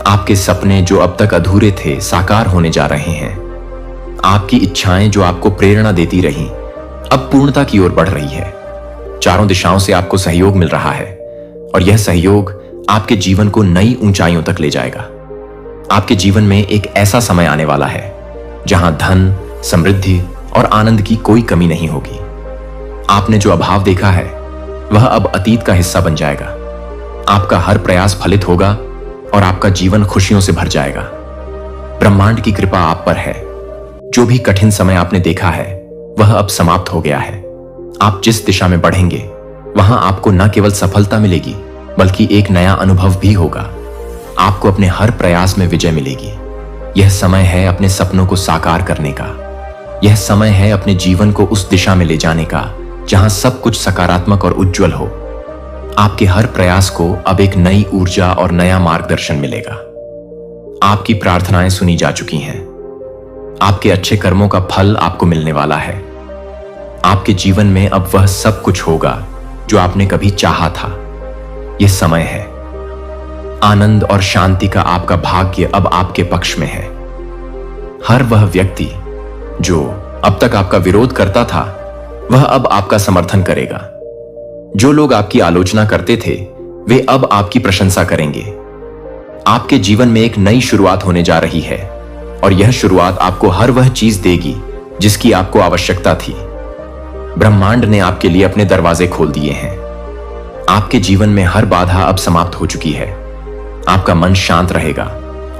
आपके सपने जो अब तक अधूरे थे, साकार होने जा रहे हैं। आपकी इच्छाएं जो आपको प्रेरणा देती रहीं, अब पूर्णता की ओर बढ़ रही है। चारों दिशाओं से आपको सहयोग मिल रहा है और यह सहयोग आपके जीवन को नई ऊंचाइयों तक ले जाएगा। आपके जीवन में एक ऐसा समय आने वाला है जहां धन, समृद्धि और आनंद की कोई कमी नहीं होगी। आपने जो अभाव देखा है, वह अब अतीत का हिस्सा बन जाएगा। आपका हर प्रयास फलित होगा और आपका जीवन खुशियों से भर जाएगा। ब्रह्मांड की कृपा आप पर है। जो भी कठिन समय आपने देखा है वह अब समाप्त हो गया है। आप जिस दिशा में बढ़ेंगे वहां आपको न केवल सफलता मिलेगी बल्कि एक नया अनुभव भी होगा। आपको अपने हर प्रयास में विजय मिलेगी। यह समय है अपने सपनों को साकार करने का। यह समय है अपने जीवन को उस दिशा में ले जाने का जहां सब कुछ सकारात्मक और उज्जवल हो। आपके हर प्रयास को अब एक नई ऊर्जा और नया मार्गदर्शन मिलेगा। आपकी प्रार्थनाएं सुनी जा चुकी हैं। आपके अच्छे कर्मों का फल आपको मिलने वाला है। आपके जीवन में अब वह सब कुछ होगा जो आपने कभी चाहा था। यह समय है। आनंद और शांति का आपका भाग्य अब आपके पक्ष में है। हर वह व्यक्ति जो अब तक आपका विरोध करता था वह अब आपका समर्थन करेगा। जो लोग आपकी आलोचना करते थे वे अब आपकी प्रशंसा करेंगे। आपके जीवन में एक नई शुरुआत होने जा रही है और यह शुरुआत आपको हर वह चीज देगी जिसकी आपको आवश्यकता थी। ब्रह्मांड ने आपके लिए अपने दरवाजे खोल दिए हैं। आपके जीवन में हर बाधा अब समाप्त हो चुकी है। आपका मन शांत रहेगा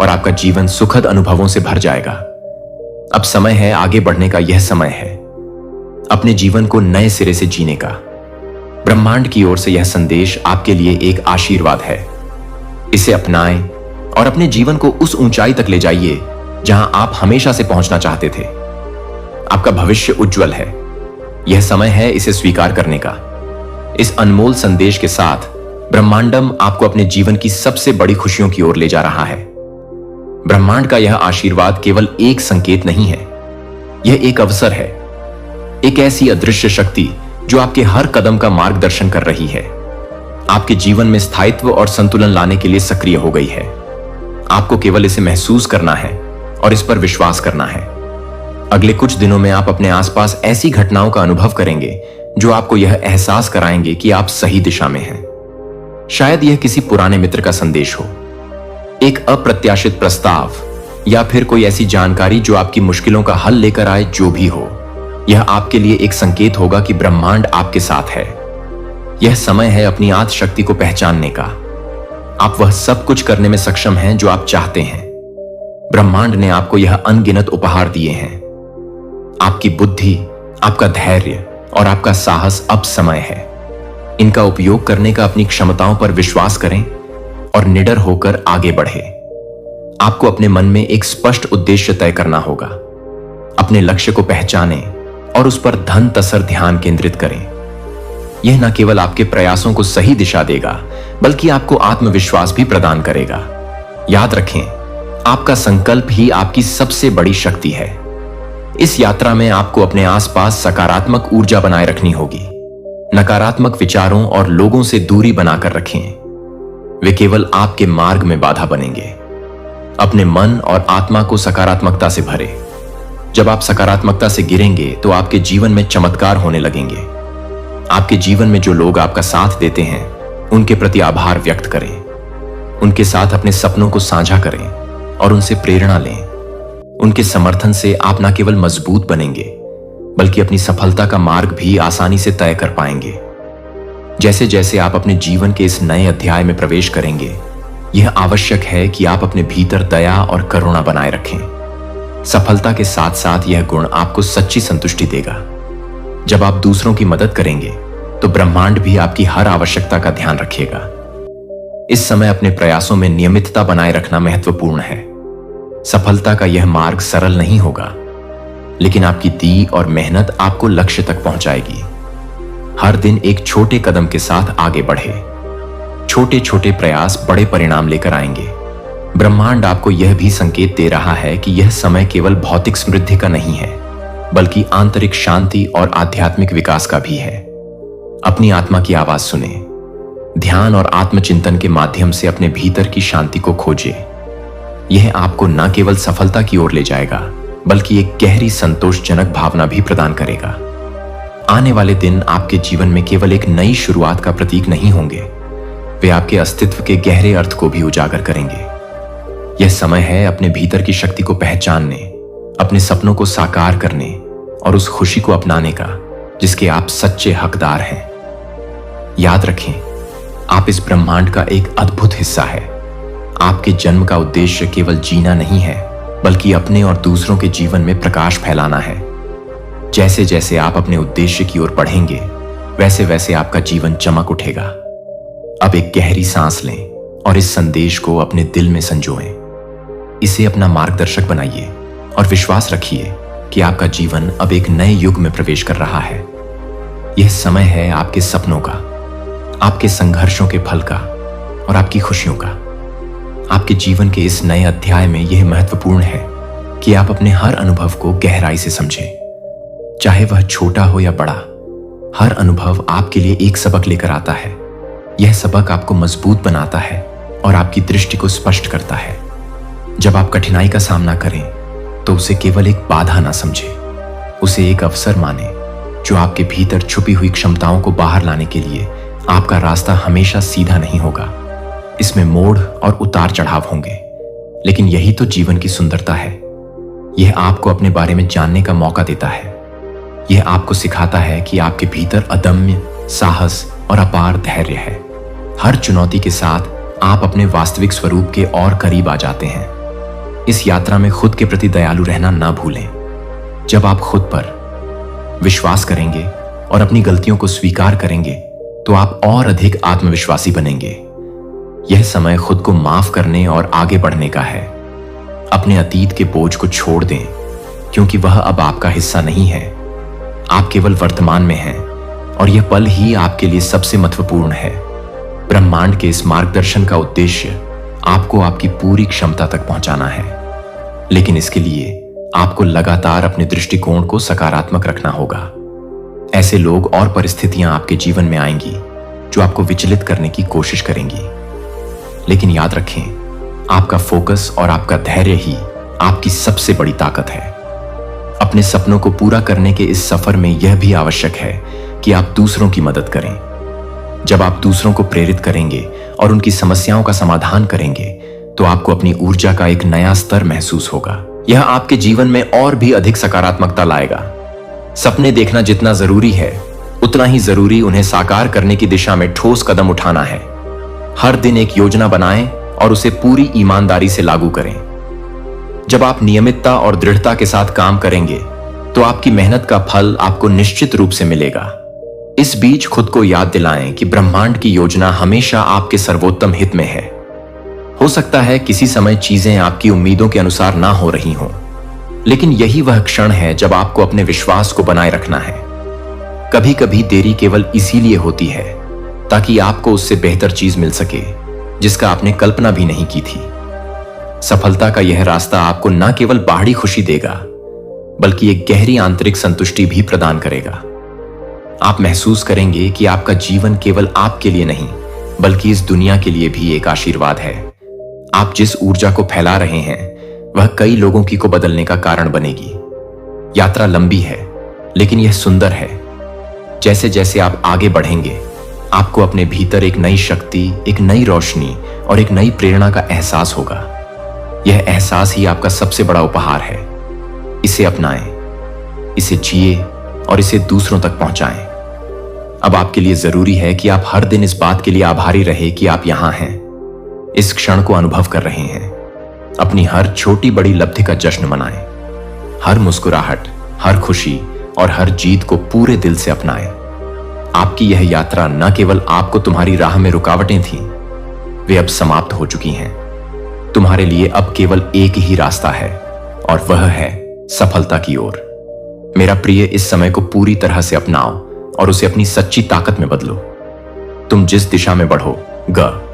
और आपका जीवन सुखद अनुभवों से भर जाएगा। अब समय है आगे बढ़ने का। यह समय है अपने जीवन को नए सिरे से जीने का। ब्रह्मांड की ओर से यह संदेश आपके लिए एक आशीर्वाद है। इसे अपनाएं और अपने जीवन को उस ऊंचाई तक ले जाइए जहां आप हमेशा से पहुंचना चाहते थे। आपका भविष्य उज्जवल है। यह समय है इसे स्वीकार करने का। इस अनमोल संदेश के साथ ब्रह्मांडम आपको अपने जीवन की सबसे बड़ी खुशियों की ओर ले जा रहा है। ब्रह्मांड का यह आशीर्वाद केवल एक संकेत नहीं है, यह एक अवसर है। एक ऐसी अदृश्य शक्ति जो आपके हर कदम का मार्गदर्शन कर रही है, आपके जीवन में स्थायित्व और संतुलन लाने के लिए सक्रिय हो गई है। आपको केवल इसे महसूस करना है और इस पर विश्वास करना है। अगले कुछ दिनों में आप अपने आसपास ऐसी घटनाओं का अनुभव करेंगे जो आपको यह एहसास कराएंगे कि आप सही दिशा में हैं। शायद यह किसी पुराने मित्र का संदेश हो, एक अप्रत्याशित प्रस्ताव या फिर कोई ऐसी जानकारी जो आपकी मुश्किलों का हल लेकर आए। जो भी हो, यह आपके लिए एक संकेत होगा कि ब्रह्मांड आपके साथ है। यह समय है अपनी आत्म शक्ति को पहचानने का। आप वह सब कुछ करने में सक्षम हैं जो आप चाहते हैं। ब्रह्मांड ने आपको यह अनगिनत उपहार दिए हैं। आपकी बुद्धि, आपका धैर्य और आपका साहस अब समय है। इनका उपयोग करने का अपनी क्षमताओं पर विश्वास करें और निडर होकर आगे बढ़े। आपको अपने मन में एक स्पष्ट उद्देश्य तय करना होगा। अपने लक्ष्य को पहचानें और उस पर धन तसर ध्यान केंद्रित करें। यह न केवल आपके प्रयासों को सही दिशा देगा बल्कि आपको आत्मविश्वास भी प्रदान करेगा। याद रखें, आपका संकल्प ही आपकी सबसे बड़ी शक्ति है। इस यात्रा में आपको अपने आसपास सकारात्मक ऊर्जा बनाए रखनी होगी। नकारात्मक विचारों और लोगों से दूरी बनाकर रखें। वे केवल आपके मार्ग में बाधा बनेंगे। अपने मन और आत्मा को सकारात्मकता से भरें। जब आप सकारात्मकता से गिरेंगे तो आपके जीवन में चमत्कार होने लगेंगे। आपके जीवन में जो लोग आपका साथ देते हैं उनके प्रति आभार व्यक्त करें। उनके साथ अपने सपनों को साझा करें और उनसे प्रेरणा लें। उनके समर्थन से आप न केवल मजबूत बनेंगे बल्कि अपनी सफलता का मार्ग भी आसानी से तय कर पाएंगे। जैसे जैसे आप अपने जीवन के इस नए अध्याय में प्रवेश करेंगे, यह आवश्यक है कि आप अपने भीतर दया और करुणा बनाए रखें। सफलता के साथ साथ यह गुण आपको सच्ची संतुष्टि देगा। जब आप दूसरों की मदद करेंगे तो ब्रह्मांड भी आपकी हर आवश्यकता का ध्यान रखेगा। इस समय अपने प्रयासों में नियमितता बनाए रखना महत्वपूर्ण है। सफलता का यह मार्ग सरल नहीं होगा, लेकिन आपकी दी और मेहनत आपको लक्ष्य तक पहुंचाएगी। हर दिन एक छोटे कदम के साथ आगे बढ़े। छोटे छोटे प्रयास बड़े परिणाम लेकर आएंगे। ब्रह्मांड आपको यह भी संकेत दे रहा है कि यह समय केवल भौतिक समृद्धि का नहीं है बल्कि आंतरिक शांति और आध्यात्मिक विकास का भी है। अपनी आत्मा की आवाज सुने। ध्यान और आत्मचिंतन के माध्यम से अपने भीतर की शांति को खोजें। यह आपको न केवल सफलता की ओर ले जाएगा बल्कि एक गहरी संतोषजनक भावना भी प्रदान करेगा। आने वाले दिन आपके जीवन में केवल एक नई शुरुआत का प्रतीक नहीं होंगे, वे आपके अस्तित्व के गहरे अर्थ को भी उजागर करेंगे। यह समय है अपने भीतर की शक्ति को पहचानने, अपने सपनों को साकार करने और उस खुशी को अपनाने का जिसके आप सच्चे हकदार हैं। याद रखें, आप इस ब्रह्मांड का एक अद्भुत हिस्सा है। आपके जन्म का उद्देश्य केवल जीना नहीं है बल्कि अपने और दूसरों के जीवन में प्रकाश फैलाना है। जैसे जैसे आप अपने उद्देश्य की ओर बढ़ेंगे, वैसे वैसे आपका जीवन चमक उठेगा। अब एक गहरी सांस लें और इस संदेश को अपने दिल में संजोएं। इसे अपना मार्गदर्शक बनाइए और विश्वास रखिए कि आपका जीवन अब एक नए युग में प्रवेश कर रहा है। यह समय है आपके सपनों का, आपके संघर्षों के फल का और आपकी खुशियों का। आपके जीवन के इस नए अध्याय में यह महत्वपूर्ण है कि आप अपने हर अनुभव को गहराई से समझें। चाहे वह छोटा हो या बड़ा, हर अनुभव आपके लिए एक सबक लेकर आता है। यह सबक आपको मजबूत बनाता है और आपकी दृष्टि को स्पष्ट करता है। जब आप कठिनाई का सामना करें तो उसे केवल एक बाधा ना समझें, उसे एक अवसर माने जो आपके भीतर छुपी हुई क्षमताओं को बाहर लाने के लिए। आपका रास्ता हमेशा सीधा नहीं होगा, इसमें मोड़ और उतार चढ़ाव होंगे, लेकिन यही तो जीवन की सुंदरता है। यह आपको अपने बारे में जानने का मौका देता है। यह आपको सिखाता है कि आपके भीतर अदम्य साहस और अपार धैर्य है। हर चुनौती के साथ आप अपने वास्तविक स्वरूप के और करीब आ जाते हैं। इस यात्रा में खुद के प्रति दयालु रहना ना भूलें। जब आप खुद पर विश्वास करेंगे और अपनी गलतियों को स्वीकार करेंगे तो आप और अधिक आत्मविश्वासी बनेंगे। यह समय खुद को माफ करने और आगे बढ़ने का है। अपने अतीत के बोझ को छोड़ दें, क्योंकि वह अब आपका हिस्सा नहीं है। आप केवल वर्तमान में हैं और यह पल ही आपके लिए सबसे महत्वपूर्ण है। ब्रह्मांड के इस मार्गदर्शन का उद्देश्य आपको आपकी पूरी क्षमता तक पहुंचाना है, लेकिन इसके लिए आपको लगातार अपने दृष्टिकोण को सकारात्मक रखना होगा। ऐसे लोग और परिस्थितियां आपके जीवन में आएंगी जो आपको विचलित करने की कोशिश करेंगी, लेकिन याद रखें, आपका फोकस और आपका धैर्य ही आपकी सबसे बड़ी ताकत है। अपने सपनों को पूरा करने के इस सफर में यह भी आवश्यक है कि आप दूसरों की मदद करें। जब आप दूसरों को प्रेरित करेंगे और उनकी समस्याओं का समाधान करेंगे तो आपको अपनी ऊर्जा का एक नया स्तर महसूस होगा। यह आपके जीवन में और भी अधिक सकारात्मकता लाएगा। सपने देखना जितना जरूरी है, उतना ही जरूरी उन्हें साकार करने की दिशा में ठोस कदम उठाना है। हर दिन एक योजना बनाएं और उसे पूरी ईमानदारी से लागू करें। जब आप नियमितता और दृढ़ता के साथ काम करेंगे तो आपकी मेहनत का फल आपको निश्चित रूप से मिलेगा। इस बीच खुद को याद दिलाएं कि ब्रह्मांड की योजना हमेशा आपके सर्वोत्तम हित में है। हो सकता है किसी समय चीजें आपकी उम्मीदों के अनुसार ना हो रही हों, लेकिन यही वह क्षण है जब आपको अपने विश्वास को बनाए रखना है। कभी कभी देरी केवल इसीलिए होती है ताकि आपको उससे बेहतर चीज मिल सके जिसका आपने कल्पना भी नहीं की थी। सफलता का यह रास्ता आपको न केवल बाहरी खुशी देगा, बल्कि एक गहरी आंतरिक संतुष्टि भी प्रदान करेगा। आप महसूस करेंगे कि आपका जीवन केवल आपके लिए नहीं, बल्कि इस दुनिया के लिए भी एक आशीर्वाद है। आप जिस ऊर्जा को फैला रहे हैं वह कई लोगों की को बदलने का कारण बनेगी। यात्रा लंबी है, लेकिन यह सुंदर है। जैसे जैसे आप आगे बढ़ेंगे, आपको अपने भीतर एक नई शक्ति, एक नई रोशनी और एक नई प्रेरणा का एहसास होगा। यह एहसास ही आपका सबसे बड़ा उपहार है। इसे अपनाएं, इसे जिए और इसे दूसरों तक पहुंचाएं। अब आपके लिए जरूरी है कि आप हर दिन इस बात के लिए आभारी रहे कि आप यहां हैं, इस क्षण को अनुभव कर रहे हैं। अपनी हर छोटी बड़ी लब्धि का जश्न मनाएं। हर मुस्कुराहट, हर खुशी और हर जीत को पूरे दिल से अपनाएं। आपकी यह यात्रा न केवल आपको तुम्हारी राह में रुकावटें थीं, वे अब समाप्त हो चुकी हैं। तुम्हारे लिए अब केवल एक ही रास्ता है और वह है सफलता की ओर। मेरा प्रिय, इस समय को पूरी तरह से अपनाओ और उसे अपनी सच्ची ताकत में बदलो। तुम जिस दिशा में बढ़ोगे,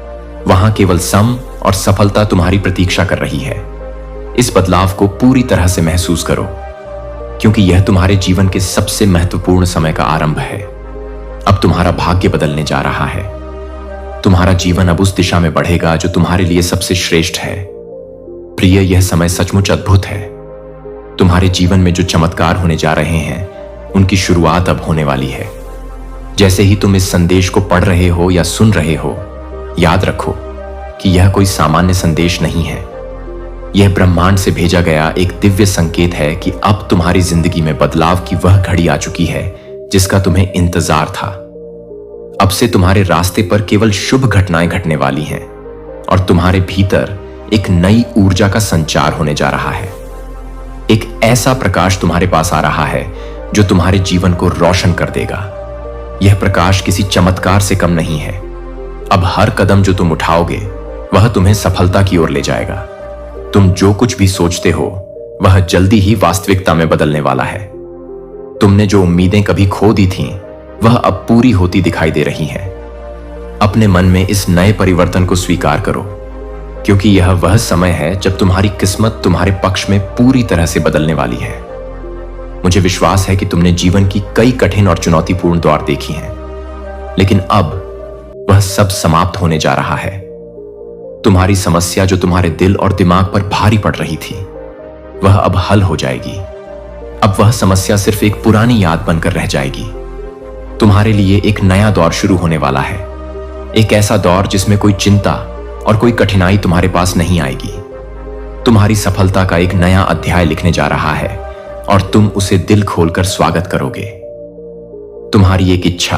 वहां केवल सम और सफलता तुम्हारी प्रतीक्षा कर रही है। इस बदलाव को पूरी तरह से महसूस करो, क्योंकि यह तुम्हारे जीवन के सबसे महत्वपूर्ण समय का आरंभ है। अब तुम्हारा भाग्य बदलने जा रहा है। तुम्हारा जीवन अब उस दिशा में बढ़ेगा जो तुम्हारे लिए सबसे श्रेष्ठ है। प्रिय, यह समय सचमुच अद्भुत है। तुम्हारे जीवन में जो चमत्कार होने जा रहे हैं, उनकी शुरुआत अब होने वाली है। जैसे ही तुम इस संदेश को पढ़ रहे हो या सुन रहे हो, याद रखो कि यह कोई सामान्य संदेश नहीं है। यह ब्रह्मांड से भेजा गया एक दिव्य संकेत है कि अब तुम्हारी जिंदगी में बदलाव की वह घड़ी आ चुकी है जिसका तुम्हें इंतजार था। अब से तुम्हारे रास्ते पर केवल शुभ घटनाएं घटने वाली हैं और तुम्हारे भीतर एक नई ऊर्जा का संचार होने जा रहा है। एक ऐसा प्रकाश तुम्हारे पास आ रहा है जो तुम्हारे जीवन को रोशन कर देगा। यह प्रकाश किसी चमत्कार से कम नहीं है। अब हर कदम जो तुम उठाओगे वह तुम्हें सफलता की ओर ले जाएगा। तुम जो कुछ भी सोचते हो वह जल्दी ही वास्तविकता में बदलने वाला है। तुमने जो उम्मीदें कभी खो दी थीं, वह अब पूरी होती दिखाई दे रही हैं। अपने मन में इस नए परिवर्तन को स्वीकार करो, क्योंकि यह वह समय है जब तुम्हारी किस्मत तुम्हारे पक्ष में पूरी तरह से बदलने वाली है। मुझे विश्वास है कि तुमने जीवन की कई कठिन और चुनौतीपूर्ण दौर देखी हैं, लेकिन अब वह सब समाप्त होने जा रहा है। तुम्हारी समस्या जो तुम्हारे दिल और दिमाग पर भारी पड़ रही थी, वह अब हल हो जाएगी। अब वह समस्या सिर्फ एक पुरानी याद बनकर रह जाएगी। तुम्हारे लिए एक नया दौर शुरू होने वाला है, एक ऐसा दौर जिसमें कोई चिंता और कोई कठिनाई तुम्हारे पास नहीं आएगी। तुम्हारी सफलता का एक नया अध्याय लिखने जा रहा है और तुम उसे दिल खोलकर स्वागत करोगे। तुम्हारी एक इच्छा,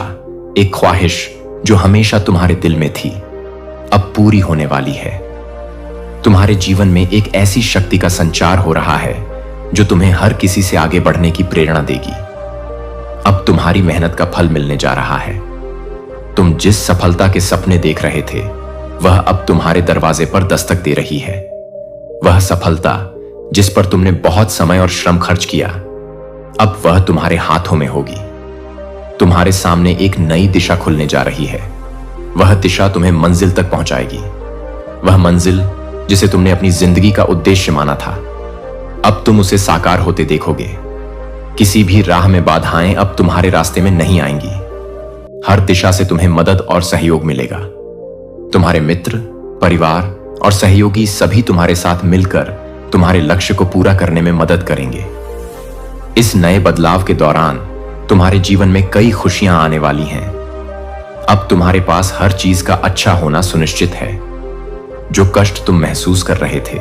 एक ख्वाहिश जो हमेशा तुम्हारे दिल में थी, अब पूरी होने वाली है। तुम्हारे जीवन में एक ऐसी शक्ति का संचार हो रहा है जो तुम्हें हर किसी से आगे बढ़ने की प्रेरणा देगी। अब तुम्हारी मेहनत का फल मिलने जा रहा है। तुम जिस सफलता के सपने देख रहे थे, वह अब तुम्हारे दरवाजे पर दस्तक दे रही है। वह सफलता जिस पर तुमने बहुत समय और श्रम खर्च किया, अब वह तुम्हारे हाथों में होगी। तुम्हारे सामने एक नई दिशा खुलने जा रही है। वह दिशा तुम्हें मंजिल तक पहुंचाएगी। वह मंजिल जिसे तुमने अपनी जिंदगी का उद्देश्य माना था, अब तुम उसे साकार होते देखोगे। किसी भी राह में बाधाएं अब तुम्हारे रास्ते में नहीं आएंगी। हर दिशा से तुम्हें मदद और सहयोग मिलेगा। तुम्हारे मित्र, परिवार और सहयोगी सभी तुम्हारे साथ मिलकर तुम्हारे लक्ष्य को पूरा करने में मदद करेंगे। इस नए बदलाव के दौरान तुम्हारे जीवन में कई खुशियां आने वाली हैं। अब तुम्हारे पास हर चीज का अच्छा होना सुनिश्चित है। जो कष्ट तुम महसूस कर रहे थे,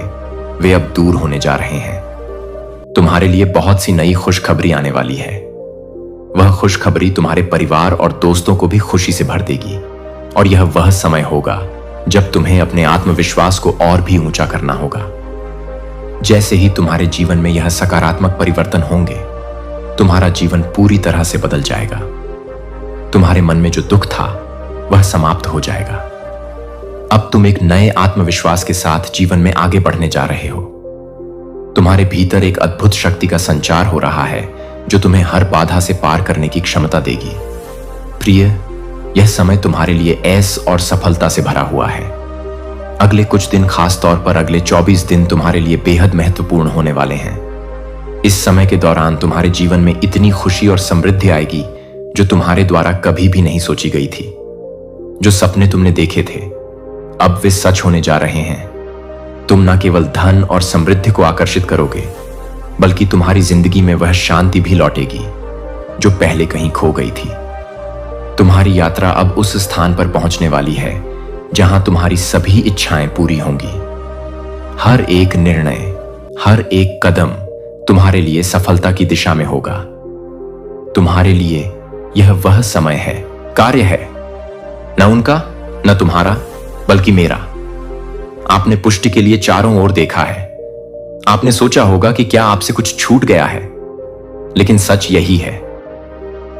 वे अब दूर होने जा रहे हैं। तुम्हारे लिए बहुत सी नई खुशखबरी आने वाली है। वह खुशखबरी तुम्हारे परिवार और दोस्तों को भी खुशी से भर देगी, और यह वह समय होगा जब तुम्हें अपने आत्मविश्वास को और भी ऊंचा करना होगा। जैसे ही तुम्हारे जीवन में यह सकारात्मक परिवर्तन होंगे, तुम्हारा जीवन पूरी तरह से बदल जाएगा। तुम्हारे मन में जो दुख था, वह समाप्त हो जाएगा। अब तुम एक नए आत्मविश्वास के साथ जीवन में आगे बढ़ने जा रहे हो। तुम्हारे भीतर एक अद्भुत शक्ति का संचार हो रहा है जो तुम्हें हर बाधा से पार करने की क्षमता देगी। प्रिय, यह समय तुम्हारे लिए ऐश और सफलता से भरा हुआ है। अगले कुछ दिन, खास तौर पर अगले 24 दिन तुम्हारे लिए बेहद महत्वपूर्ण होने वाले हैं। इस समय के दौरान तुम्हारे जीवन में इतनी खुशी और समृद्धि आएगी जो तुम्हारे द्वारा कभी भी नहीं सोची गई थी। जो सपने तुमने देखे थे, अब वे सच होने जा रहे हैं। तुम न केवल धन और समृद्धि को आकर्षित करोगे, बल्कि तुम्हारी जिंदगी में वह शांति भी लौटेगी जो पहले कहीं खो गई थी। तुम्हारी यात्रा अब उस स्थान पर पहुंचने वाली है जहां तुम्हारी सभी इच्छाएं पूरी होंगी। हर एक निर्णय, हर एक कदम तुम्हारे लिए सफलता की दिशा में होगा। तुम्हारे लिए यह वह समय है, कार्य है, न उनका न तुम्हारा, बल्कि मेरा। आपने पुष्टि के लिए चारों ओर देखा है। आपने सोचा होगा कि क्या आपसे कुछ छूट गया है, लेकिन सच यही है,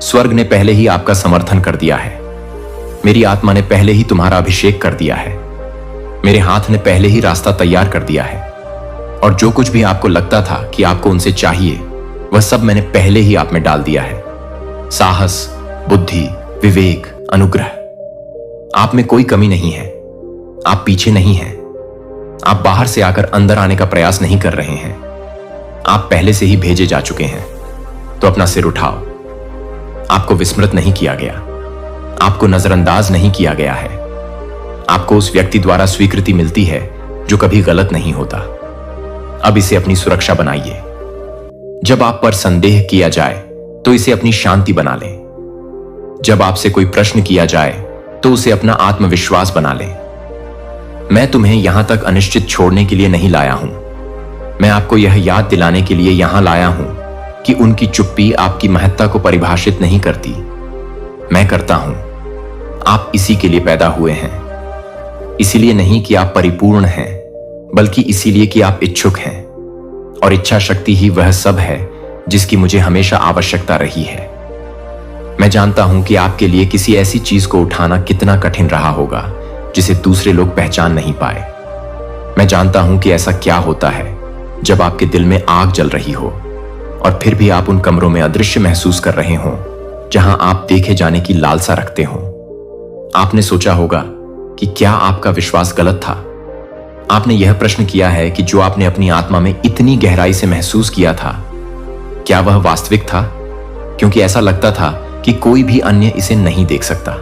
स्वर्ग ने पहले ही आपका समर्थन कर दिया है। मेरी आत्मा ने पहले ही तुम्हारा अभिषेक कर दिया है। मेरे हाथ ने पहले ही रास्ता तैयार कर दिया है, और जो कुछ भी आपको लगता था कि आपको उनसे चाहिए, वह सब मैंने पहले ही आप में डाल दिया है। साहस, बुद्धि, विवेक, अनुग्रह, आप में कोई कमी नहीं है। आप पीछे नहीं हैं। आप बाहर से आकर अंदर आने का प्रयास नहीं कर रहे हैं। आप पहले से ही भेजे जा चुके हैं। तो अपना सिर उठाओ। आपको विस्मृत नहीं किया गया, आपको नजरअंदाज नहीं किया गया है। आपको उस व्यक्ति द्वारा स्वीकृति मिलती है जो कभी गलत नहीं होता। अब इसे अपनी सुरक्षा बनाइए। जब आप पर संदेह किया जाए तो इसे अपनी शांति बना लें। जब आपसे कोई प्रश्न किया जाए तो उसे अपना आत्मविश्वास बना लें। मैं तुम्हें यहां तक अनिश्चित छोड़ने के लिए नहीं लाया हूं। मैं आपको यह याद दिलाने के लिए यहां लाया हूं कि उनकी चुप्पी आपकी महत्ता को परिभाषित नहीं करती। मैं करता हूं। आप इसी के लिए पैदा हुए हैं। इसीलिए नहीं कि आप परिपूर्ण हैं, बल्कि इसीलिए कि आप इच्छुक हैं। और इच्छा शक्ति ही वह सब है जिसकी मुझे हमेशा आवश्यकता रही है। मैं जानता हूं कि आपके लिए किसी ऐसी चीज को उठाना कितना कठिन रहा होगा जिसे दूसरे लोग पहचान नहीं पाए। मैं जानता हूं कि ऐसा क्या होता है जब आपके दिल में आग जल रही हो और फिर भी आप उन कमरों में अदृश्य महसूस कर रहे हो जहां आप देखे जाने की लालसा रखते हो। आपने सोचा होगा कि क्या आपका विश्वास गलत था। आपने यह प्रश्न किया है कि जो आपने अपनी आत्मा में इतनी गहराई से महसूस किया था, क्या वह वास्तविक था? क्योंकि ऐसा लगता था कि कोई भी अन्य इसे नहीं देख सकता।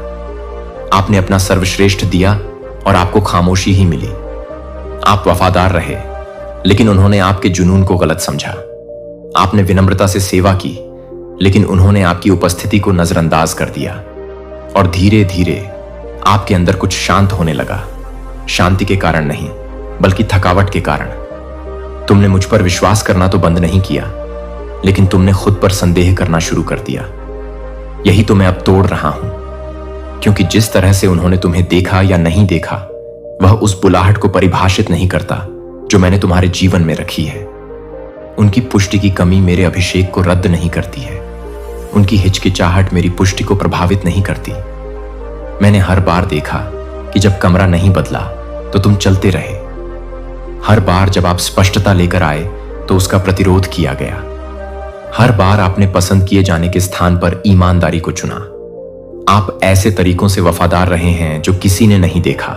आपने अपना सर्वश्रेष्ठ दिया और आपको खामोशी ही मिली। आप वफादार रहे, लेकिन उन्होंने आपके जुनून को गलत समझा। आपने विनम्रता से सेवा की, लेकिन उन्होंने आपकी उपस्थिति को नजरअंदाज कर दिया। और धीरे धीरे आपके अंदर कुछ शांत होने लगा, शांति के कारण नहीं बल्कि थकावट के कारण। तुमने मुझ पर विश्वास करना तो बंद नहीं किया, लेकिन तुमने खुद पर संदेह करना शुरू कर दिया। यही तो मैं अब तोड़ रहा हूं, क्योंकि जिस तरह से उन्होंने तुम्हें देखा या नहीं देखा, वह उस बुलाहट को परिभाषित नहीं करता जो मैंने तुम्हारे जीवन में रखी है। उनकी पुष्टि की कमी मेरे अभिषेक को रद्द नहीं करती है। उनकी हिचकिचाहट मेरी पुष्टि को प्रभावित नहीं करती। मैंने हर बार देखा कि जब कमरा नहीं बदला तो तुम चलते रहे। हर बार जब आप स्पष्टता लेकर आए तो उसका प्रतिरोध किया गया। हर बार आपने पसंद किए जाने के स्थान पर ईमानदारी को चुना। आप ऐसे तरीकों से वफादार रहे हैं जो किसी ने नहीं देखा।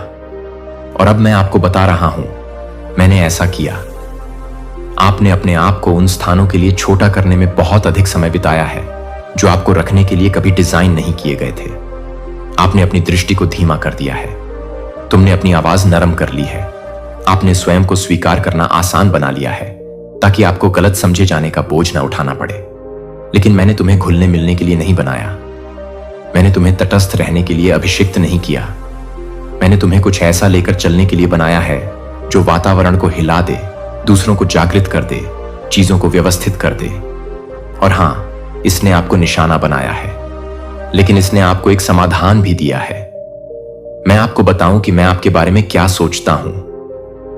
और अब मैं आपको बता रहा हूं, मैंने ऐसा किया। आपने अपने आप को उन स्थानों के लिए छोटा करने में बहुत अधिक समय बिताया है जो आपको रखने के लिए कभी डिजाइन नहीं किए गए थे। आपने अपनी दृष्टि को धीमा कर दिया है। तुमने अपनी आवाज नरम कर ली है। आपने स्वयं को स्वीकार करना आसान बना लिया है ताकि आपको गलत समझे जाने का बोझ ना उठाना पड़े। लेकिन मैंने तुम्हें घुलने मिलने के लिए नहीं बनाया। मैंने तुम्हें तटस्थ रहने के लिए अभिषिक्त नहीं किया। मैंने तुम्हें कुछ ऐसा लेकर चलने के लिए बनाया है जो वातावरण को हिला दे, दूसरों को जागृत कर दे, चीजों को व्यवस्थित कर दे। और हां, इसने आपको निशाना बनाया है, लेकिन इसने आपको एक समाधान भी दिया है। मैं आपको बताऊं कि मैं आपके बारे में क्या सोचता हूं।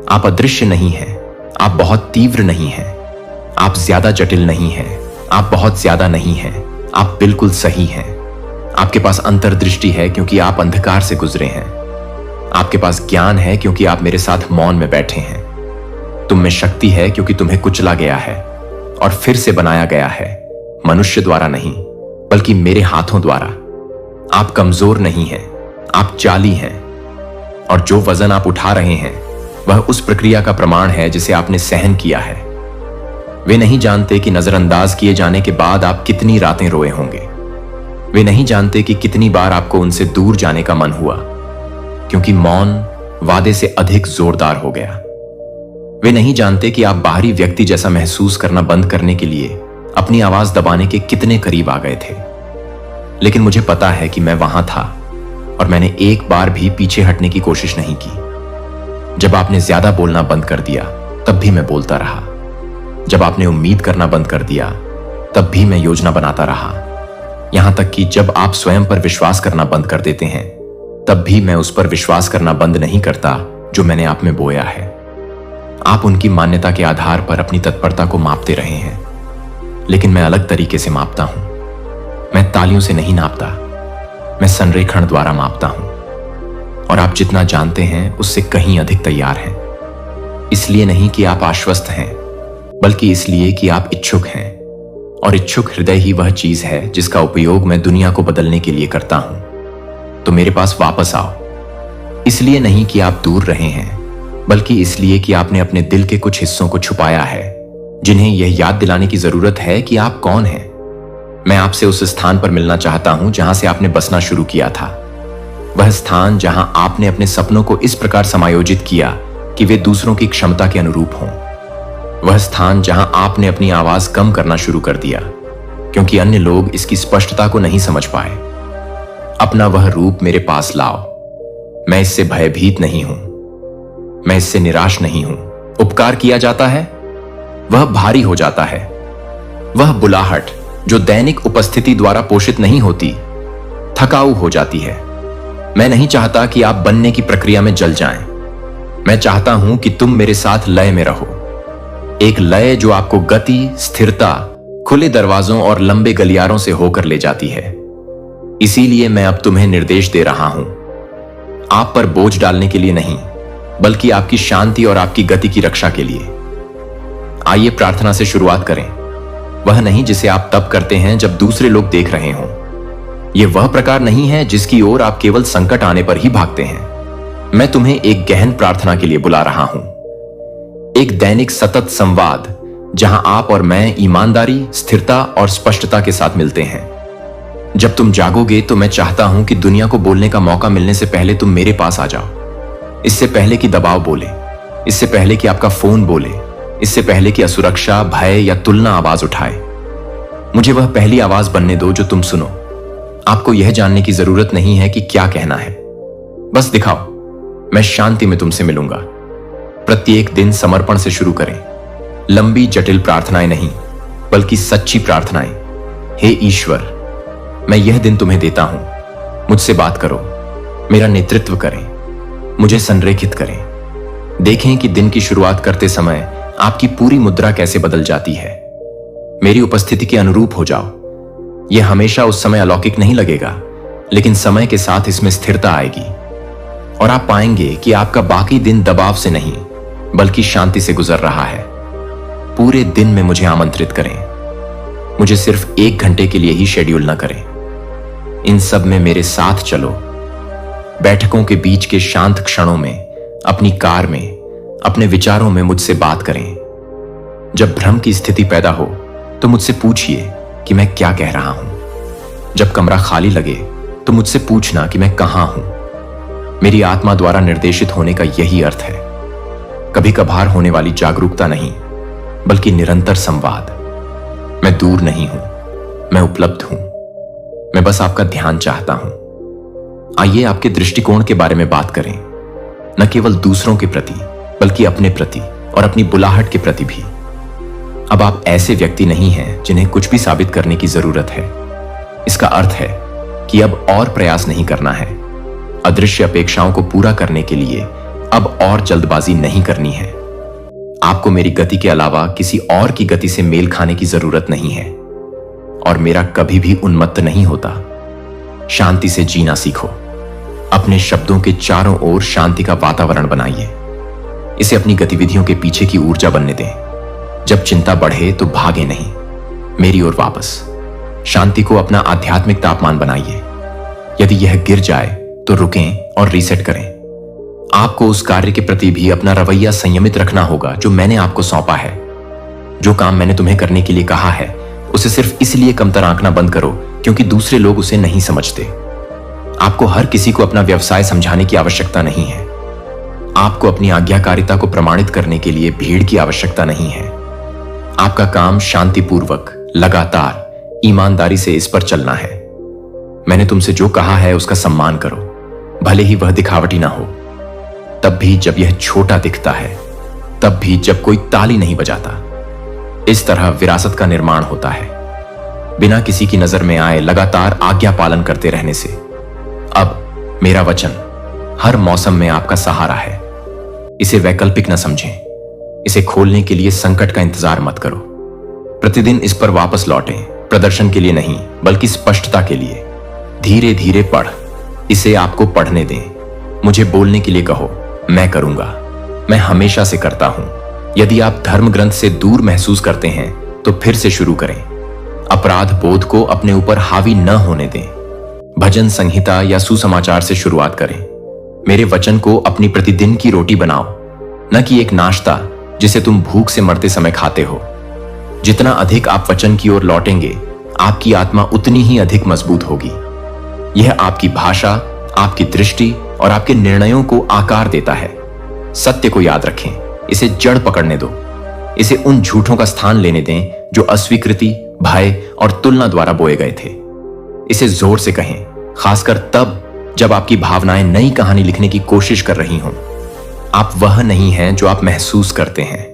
आप अदृश्य नहीं हैं, आप बहुत तीव्र नहीं हैं, आप ज्यादा जटिल नहीं हैं, आप बहुत ज्यादा नहीं हैं, आप बिल्कुल सही हैं। आपके पास अंतर्दृष्टि है क्योंकि आप अंधकार से गुजरे हैं। आपके पास ज्ञान है क्योंकि आप मेरे साथ मौन में बैठे हैं। तुम में शक्ति है क्योंकि तुम्हें कुचला गया है और फिर से बनाया गया है, मनुष्य द्वारा नहीं बल्कि मेरे हाथों द्वारा। आप कमजोर नहीं हैं, आप जाली हैं। और जो वजन आप उठा रहे हैं वह उस प्रक्रिया का प्रमाण है जिसे आपने सहन किया है। वे नहीं जानते कि नजरअंदाज किए जाने के बाद आप कितनी रातें रोए होंगे। वे नहीं जानते कि कितनी बार आपको उनसे दूर जाने का मन हुआ, क्योंकि मौन वादे से अधिक जोरदार हो गया। वे नहीं जानते कि आप बाहरी व्यक्ति जैसा महसूस करना बंद करने के लिए अपनी आवाज दबाने के कितने करीब आ गए थे। लेकिन मुझे पता है कि मैं वहां था और मैंने एक बार भी पीछे हटने की कोशिश नहीं की। जब आपने ज्यादा बोलना बंद कर दिया तब भी मैं बोलता रहा। जब आपने उम्मीद करना बंद कर दिया तब भी मैं योजना बनाता रहा। यहां तक कि जब आप स्वयं पर विश्वास करना बंद कर देते हैं तब भी मैं उस पर विश्वास करना बंद नहीं करता जो मैंने आप में बोया है। आप उनकी मान्यता के आधार पर अपनी तत्परता को मापते रहे हैं, लेकिन मैं अलग तरीके से मापता हूं। मैं तालियों से नहीं नापता, मैं संरेखण द्वारा मापता हूं। और आप जितना जानते हैं उससे कहीं अधिक तैयार हैं। इसलिए नहीं कि आप आश्वस्त हैं, बल्कि इसलिए कि आप इच्छुक हैं। और इच्छुक हृदय ही वह चीज है जिसका उपयोग मैं दुनिया को बदलने के लिए करता हूं। तो मेरे पास वापस आओ, इसलिए नहीं कि आप दूर रहे हैं, बल्कि इसलिए कि आपने अपने दिल के कुछ हिस्सों को छुपाया है जिन्हें यह याद दिलाने की जरूरत है कि आप कौन हैं। मैं आपसे उस स्थान पर मिलना चाहता हूं जहां से आपने बसना शुरू किया था। वह स्थान जहां आपने अपने सपनों को इस प्रकार समायोजित किया कि वे दूसरों की क्षमता के अनुरूप हों। वह स्थान जहां आपने अपनी आवाज कम करना शुरू कर दिया क्योंकि अन्य लोग इसकी स्पष्टता को नहीं समझ पाए। अपना वह रूप मेरे पास लाओ। मैं इससे भयभीत नहीं हूं, मैं इससे निराश नहीं हूं। उपकार किया जाता है, वह भारी हो जाता है। वह बुलाहट जो दैनिक उपस्थिति द्वारा पोषित नहीं होती, थकाऊ हो जाती है। मैं नहीं चाहता कि आप बनने की प्रक्रिया में जल जाएं। मैं चाहता हूं कि तुम मेरे साथ लय में रहो, एक लय जो आपको गति, स्थिरता, खुले दरवाजों और लंबे गलियारों से होकर ले जाती है। इसीलिए मैं अब तुम्हें निर्देश दे रहा हूं, आप पर बोझ डालने के लिए नहीं, बल्कि आपकी शांति और आपकी गति की रक्षा के लिए। आइए प्रार्थना से शुरुआत करें। वह नहीं जिसे आप तब करते हैं जब दूसरे लोग देख रहे हों। यह वह प्रकार नहीं है जिसकी ओर आप केवल संकट आने पर ही भागते हैं। मैं तुम्हें एक गहन प्रार्थना के लिए बुला रहा हूं, एक दैनिक सतत संवाद जहां आप और मैं ईमानदारी, स्थिरता और स्पष्टता के साथ मिलते हैं। जब तुम जागोगे तो मैं चाहता हूं कि दुनिया को बोलने का मौका मिलने से पहले तुम मेरे पास आ जाओ। इससे पहले कि दबाव बोले, इससे पहले कि आपका फोन बोले, इससे पहले कि असुरक्षा, भय या तुलना आवाज उठाए, मुझे वह पहली आवाज बनने दो जो तुम सुनो। आपको यह जानने की जरूरत नहीं है कि क्या कहना है, बस दिखाओ। मैं शांति में तुमसे मिलूंगा। प्रत्येक दिन समर्पण से शुरू करें। लंबी जटिल प्रार्थनाएं नहीं, बल्कि सच्ची प्रार्थनाएं। हे ईश्वर, मैं यह दिन तुम्हें देता हूं। मुझसे बात करो, मेरा नेतृत्व करें, मुझे संरेखित करें। देखें कि दिन की शुरुआत करते समय आपकी पूरी मुद्रा कैसे बदल जाती है। मेरी उपस्थिति के अनुरूप हो जाओ। यह हमेशा उस समय अलौकिक नहीं लगेगा, लेकिन समय के साथ इसमें स्थिरता आएगी और आप पाएंगे कि आपका बाकी दिन दबाव से नहीं, बल्कि शांति से गुजर रहा है। पूरे दिन में मुझे आमंत्रित करें। मुझे सिर्फ 1 घंटे के लिए ही शेड्यूल न करें। इन सब में मेरे साथ चलो। बैठकों के बीच के शांत क्षणों में, अपनी कार में, अपने विचारों में मुझसे बात करें। जब भ्रम की स्थिति पैदा हो तो मुझसे पूछिए कि मैं क्या कह रहा हूं। जब कमरा खाली लगे तो मुझसे पूछना कि मैं कहां हूं। मेरी आत्मा द्वारा निर्देशित होने का यही अर्थ है। कभी कभार होने वाली जागरूकता नहीं, बल्कि निरंतर संवाद। मैं दूर नहीं हूं, मैं उपलब्ध हूं। मैं बस आपका ध्यान चाहता हूं। आइए आपके दृष्टिकोण के बारे में बात करें, न केवल दूसरों के प्रति, बल्कि अपने प्रति और अपनी बुलाहट के प्रति भी। अब आप ऐसे व्यक्ति नहीं हैं जिन्हें कुछ भी साबित करने की जरूरत है। इसका अर्थ है कि अब और प्रयास नहीं करना है। अदृश्य अपेक्षाओं को पूरा करने के लिए अब और जल्दबाजी नहीं करनी है। आपको मेरी गति के अलावा किसी और की गति से मेल खाने की जरूरत नहीं है, और मेरा कभी भी उन्मत्त नहीं होता। शांति से जीना सीखो। अपने शब्दों के चारों ओर शांति का वातावरण बनाइए। इसे अपनी गतिविधियों के पीछे की ऊर्जा बनने दें। जब चिंता बढ़े तो भागे नहीं, मेरी ओर वापस। शांति को अपना आध्यात्मिक तापमान बनाइए। यदि यह गिर जाए तो रुकें और रीसेट करें। आपको उस कार्य के प्रति भी अपना रवैया संयमित रखना होगा जो मैंने आपको सौंपा है। जो काम मैंने तुम्हें करने के लिए कहा है, उसे सिर्फ इसलिए कमतर आंकना बंद करो क्योंकि दूसरे लोग उसे नहीं समझते। आपको हर किसी को अपना व्यवसाय समझाने की आवश्यकता नहीं है। आपको अपनी आज्ञाकारिता को प्रमाणित करने के लिए भीड़ की आवश्यकता नहीं है। आपका काम शांतिपूर्वक, लगातार, ईमानदारी से इस पर चलना है। मैंने तुमसे जो कहा है उसका सम्मान करो, भले ही वह दिखावटी ना हो। तब भी जब यह छोटा दिखता है, तब भी जब कोई ताली नहीं बजाता। इस तरह विरासत का निर्माण होता है, बिना किसी की नजर में आए लगातार आज्ञा पालन करते रहने से। अब मेरा वचन हर मौसम में आपका सहारा है। इसे वैकल्पिक न समझें। इसे खोलने के लिए संकट का इंतजार मत करो। प्रतिदिन इस पर वापस लौटें, प्रदर्शन के लिए नहीं, बल्कि स्पष्टता के लिए। धीरे धीरे पढ़। इसे आपको पढ़ने दें। मुझे बोलने के लिए कहो, मैं करूंगा। मैं हमेशा से करता हूं। यदि आप धर्म ग्रंथ से दूर महसूस करते हैं तो फिर से शुरू करें। अपराध बोध को अपने ऊपर हावी न होने दें। भजन संहिता या सुसमाचार से शुरुआत करें। मेरे वचन को अपनी प्रतिदिन की रोटी बनाओ, न कि एक नाश्ता जिसे तुम भूख से मरते समय खाते हो। जितना अधिक आप वचन की ओर लौटेंगे, आपकी आत्मा उतनी ही अधिक मजबूत होगी। यह आपकी भाषा, आपकी दृष्टि और आपके निर्णयों को आकार देता है। सत्य को याद रखें, इसे जड़ पकड़ने दो। इसे उन झूठों का स्थान लेने दें जो अस्वीकृति, भय और तुलना द्वारा बोए गए थे। इसे जोर से कहें, खासकर तब जब आपकी भावनाएं नई कहानी लिखने की कोशिश कर रही हों। आप वह नहीं हैं जो आप महसूस करते हैं,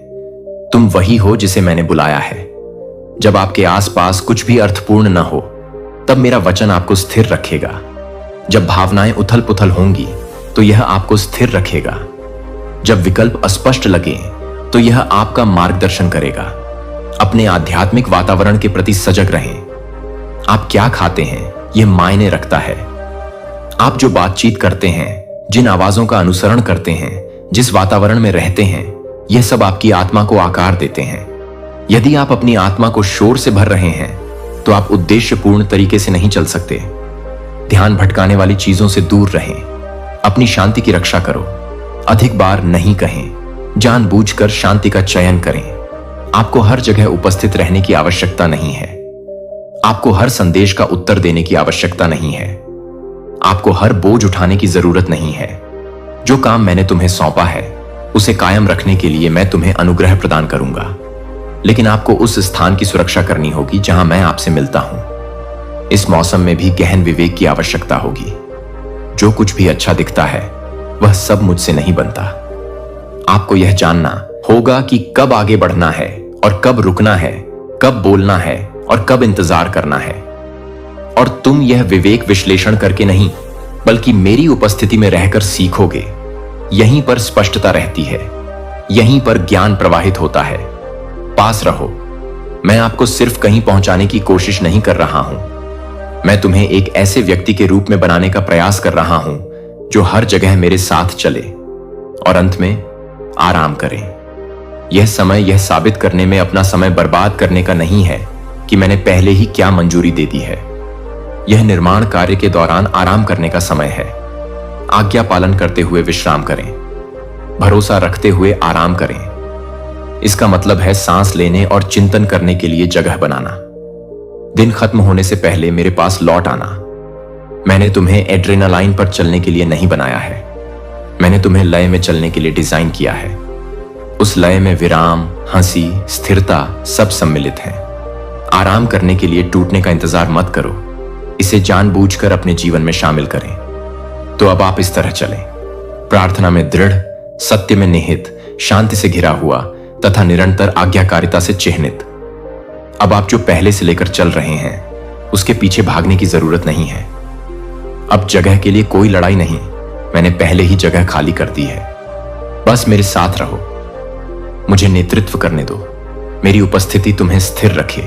तुम वही हो जिसे मैंने बुलाया है। जब आपके आसपास कुछ भी अर्थपूर्ण न हो, तब मेरा वचन आपको स्थिर रखेगा। जब भावनाएं उथल पुथल होंगी तो यह आपको स्थिर रखेगा। जब विकल्प अस्पष्ट लगे तो यह आपका मार्गदर्शन करेगा। अपने आध्यात्मिक वातावरण के प्रति सजग रहें। आप क्या खाते हैं यह मायने रखता है। आप जो बातचीत करते हैं, जिन आवाजों का अनुसरण करते हैं, जिस वातावरण में रहते हैं, यह सब आपकी आत्मा को आकार देते हैं। यदि आप अपनी आत्मा को शोर से भर रहे हैं तो आप उद्देश्यपूर्ण तरीके से नहीं चल सकते। ध्यान भटकाने वाली चीजों से दूर रहें। अपनी शांति की रक्षा करो। अधिक बार नहीं कहें। जानबूझकर शांति का चयन करें। आपको हर जगह उपस्थित रहने की आवश्यकता नहीं है। आपको हर संदेश का उत्तर देने की आवश्यकता नहीं है। आपको हर बोझ उठाने की जरूरत नहीं है। जो काम मैंने तुम्हें सौंपा है उसे कायम रखने के लिए मैं तुम्हें अनुग्रह प्रदान करूंगा, लेकिन आपको उस स्थान की सुरक्षा करनी होगी जहां मैं आपसे मिलता हूं। इस मौसम में भी गहन विवेक की आवश्यकता होगी। जो कुछ भी अच्छा दिखता है वह सब मुझसे नहीं बनता। आपको यह जानना होगा कि कब आगे बढ़ना है और कब रुकना है, कब बोलना है और कब इंतजार करना है। और तुम यह विवेक विश्लेषण करके नहीं बल्कि मेरी उपस्थिति में रहकर सीखोगे। यहीं पर स्पष्टता रहती है, यहीं पर ज्ञान प्रवाहित होता है। पास रहो। मैं आपको सिर्फ कहीं पहुंचाने की कोशिश नहीं कर रहा हूं। मैं तुम्हें एक ऐसे व्यक्ति के रूप में बनाने का प्रयास कर रहा हूं जो हर जगह मेरे साथ चले और अंत में आराम करें। यह समय यह साबित करने में अपना समय बर्बाद करने का नहीं है कि मैंने पहले ही क्या मंजूरी दे दी है। यह निर्माण कार्य के दौरान आराम करने का समय है। आज्ञा पालन करते हुए विश्राम करें। भरोसा रखते हुए आराम करें। इसका मतलब है सांस लेने और चिंतन करने के लिए जगह बनाना। दिन खत्म होने से पहले मेरे पास लौट आना। मैंने तुम्हें एड्रेनालाइन पर चलने के लिए नहीं बनाया है। मैंने तुम्हें लय में चलने के लिए डिजाइन किया है। उस लय में विराम, हंसी, स्थिरता सब सम्मिलित है। आराम करने के लिए टूटने का इंतजार मत करो। इसे जानबूझकर अपने जीवन में शामिल करें। तो अब आप इस तरह चलें, प्रार्थना में दृढ़, सत्य में निहित, शांति से घिरा हुआ तथा निरंतर आज्ञाकारिता से चिह्नित। अब आप जो पहले से लेकर चल रहे हैं उसके पीछे भागने की जरूरत नहीं है। अब जगह के लिए कोई लड़ाई नहीं। मैंने पहले ही जगह खाली कर दी है। बस मेरे साथ रहो। मुझे नेतृत्व करने दो। मेरी उपस्थिति तुम्हें स्थिर रखे।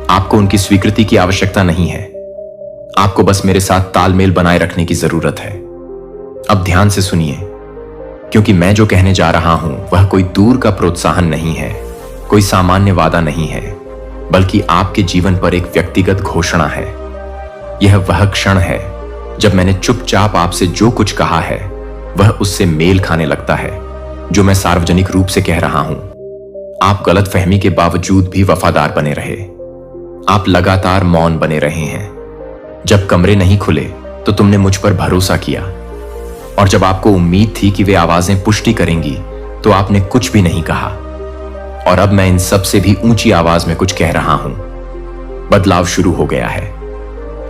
आपको उनकी स्वीकृति की आवश्यकता नहीं है। आपको बस मेरे साथ तालमेल बनाए रखने की जरूरत है। अब ध्यान से सुनिए, क्योंकि मैं जो कहने जा रहा हूं वह कोई दूर का प्रोत्साहन नहीं है, कोई सामान्य वादा नहीं है, बल्कि आपके जीवन पर एक व्यक्तिगत घोषणा है। यह वह क्षण है जब मैंने चुपचाप आपसे जो कुछ कहा है वह उससे मेल खाने लगता है जो मैं सार्वजनिक रूप से कह रहा हूं। आप गलतफहमी के बावजूद भी वफादार बने रहे। आप लगातार मौन बने रहे हैं। जब कमरे नहीं खुले तो तुमने मुझ पर भरोसा किया, और जब आपको उम्मीद थी कि वे आवाजें पुष्टि करेंगी तो आपने कुछ भी नहीं कहा। और अब मैं इन सब से भी ऊंची आवाज में कुछ कह रहा हूं। बदलाव शुरू हो गया है।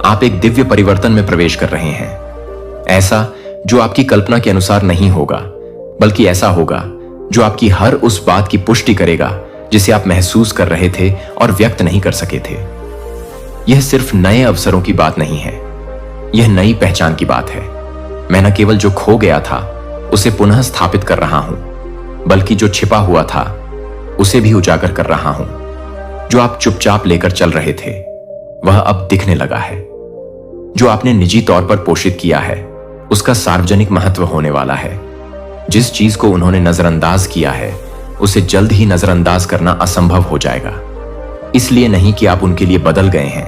आप एक दिव्य परिवर्तन में प्रवेश कर रहे हैं। ऐसा जो आपकी कल्पना के अनुसार नहीं होगा, बल्कि ऐसा होगा जो आपकी हर उस बात की पुष्टि करेगा जिसे आप महसूस कर रहे थे और व्यक्त नहीं कर सके थे। यह सिर्फ नए अवसरों की बात नहीं है, यह नई पहचान की बात है। मैं न केवल जो खो गया था उसे पुनः स्थापित कर रहा हूं, बल्कि जो छिपा हुआ था उसे भी उजागर कर रहा हूं। जो आप चुपचाप लेकर चल रहे थे वह अब दिखने लगा है। जो आपने निजी तौर पर पोषित किया है उसका सार्वजनिक महत्व होने वाला है। जिस चीज को उन्होंने नजरअंदाज किया है उसे जल्द ही नजरअंदाज करना असंभव हो जाएगा। इसलिए नहीं कि आप उनके लिए बदल गए हैं,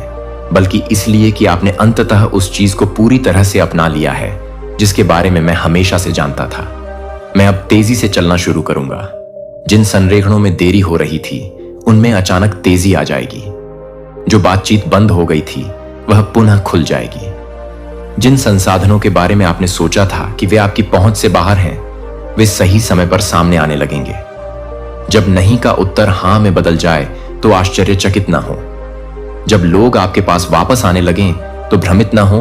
बल्कि इसलिए कि आपने अंततः उस चीज को पूरी तरह से अपना लिया है जिसके बारे में मैं हमेशा से जानता था। मैं अब तेजी से चलना शुरू करूंगा। जिन संरेखणों में देरी हो रही थी उनमें अचानक तेजी आ जाएगी। जो बातचीत बंद हो गई थी वह पुनः खुल जाएगी। जिन संसाधनों के बारे में आपने सोचा था कि वे आपकी पहुंच से बाहर हैं, वे सही समय पर सामने आने लगेंगे। जब नहीं का उत्तर हां में बदल जाए तो आश्चर्यचकित ना हो। जब लोग आपके पास वापस आने लगें तो भ्रमित ना हो,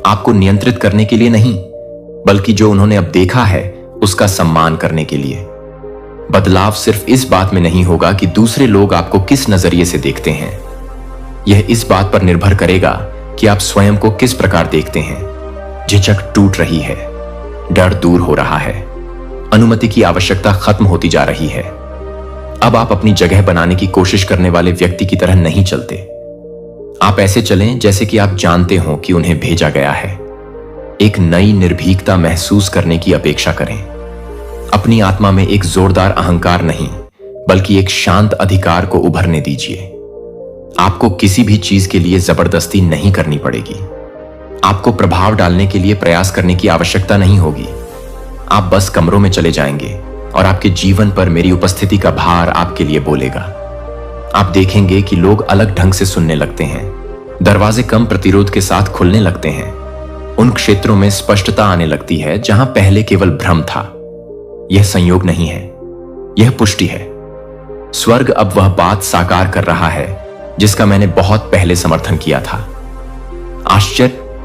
आपको नियंत्रित करने के लिए नहीं, बल्कि जो उन्होंने अब देखा है उसका सम्मान करने के लिए। बदलाव सिर्फ इस बात में नहीं होगा कि दूसरे लोग आपको किस नजरिए से देखते हैं। यह इस बात पर निर्भर करेगा कि आप स्वयं को किस प्रकार देखते हैं। झिझक टूट रही है, डर दूर हो रहा है, अनुमति की आवश्यकता खत्म होती जा रही है। अब आप अपनी जगह बनाने की कोशिश करने वाले व्यक्ति की तरह नहीं चलते। आप ऐसे चलें जैसे कि आप जानते हो कि उन्हें भेजा गया है। एक नई निर्भीकता महसूस करने की अपेक्षा करें। अपनी आत्मा में एक जोरदार अहंकार नहीं, बल्कि एक शांत अधिकार को उभरने दीजिए। आपको किसी भी चीज के लिए जबरदस्ती नहीं करनी पड़ेगी। आपको प्रभाव डालने के लिए प्रयास करने की आवश्यकता नहीं होगी। आप बस कमरों में चले जाएंगे और आपके जीवन पर मेरी उपस्थिति का भार आपके लिए बोलेगा। आप देखेंगे कि लोग अलग ढंग से सुनने लगते हैं। दरवाजे कम प्रतिरोध के साथ खुलने लगते हैं। उन क्षेत्रों में स्पष्टता आने लगती है जहां पहले केवल भ्रम था। यह संयोग नहीं है, यह पुष्टि है। स्वर्ग अब वह बात साकार कर रहा है जिसका मैंने बहुत पहले समर्थन किया था। आश्चर्य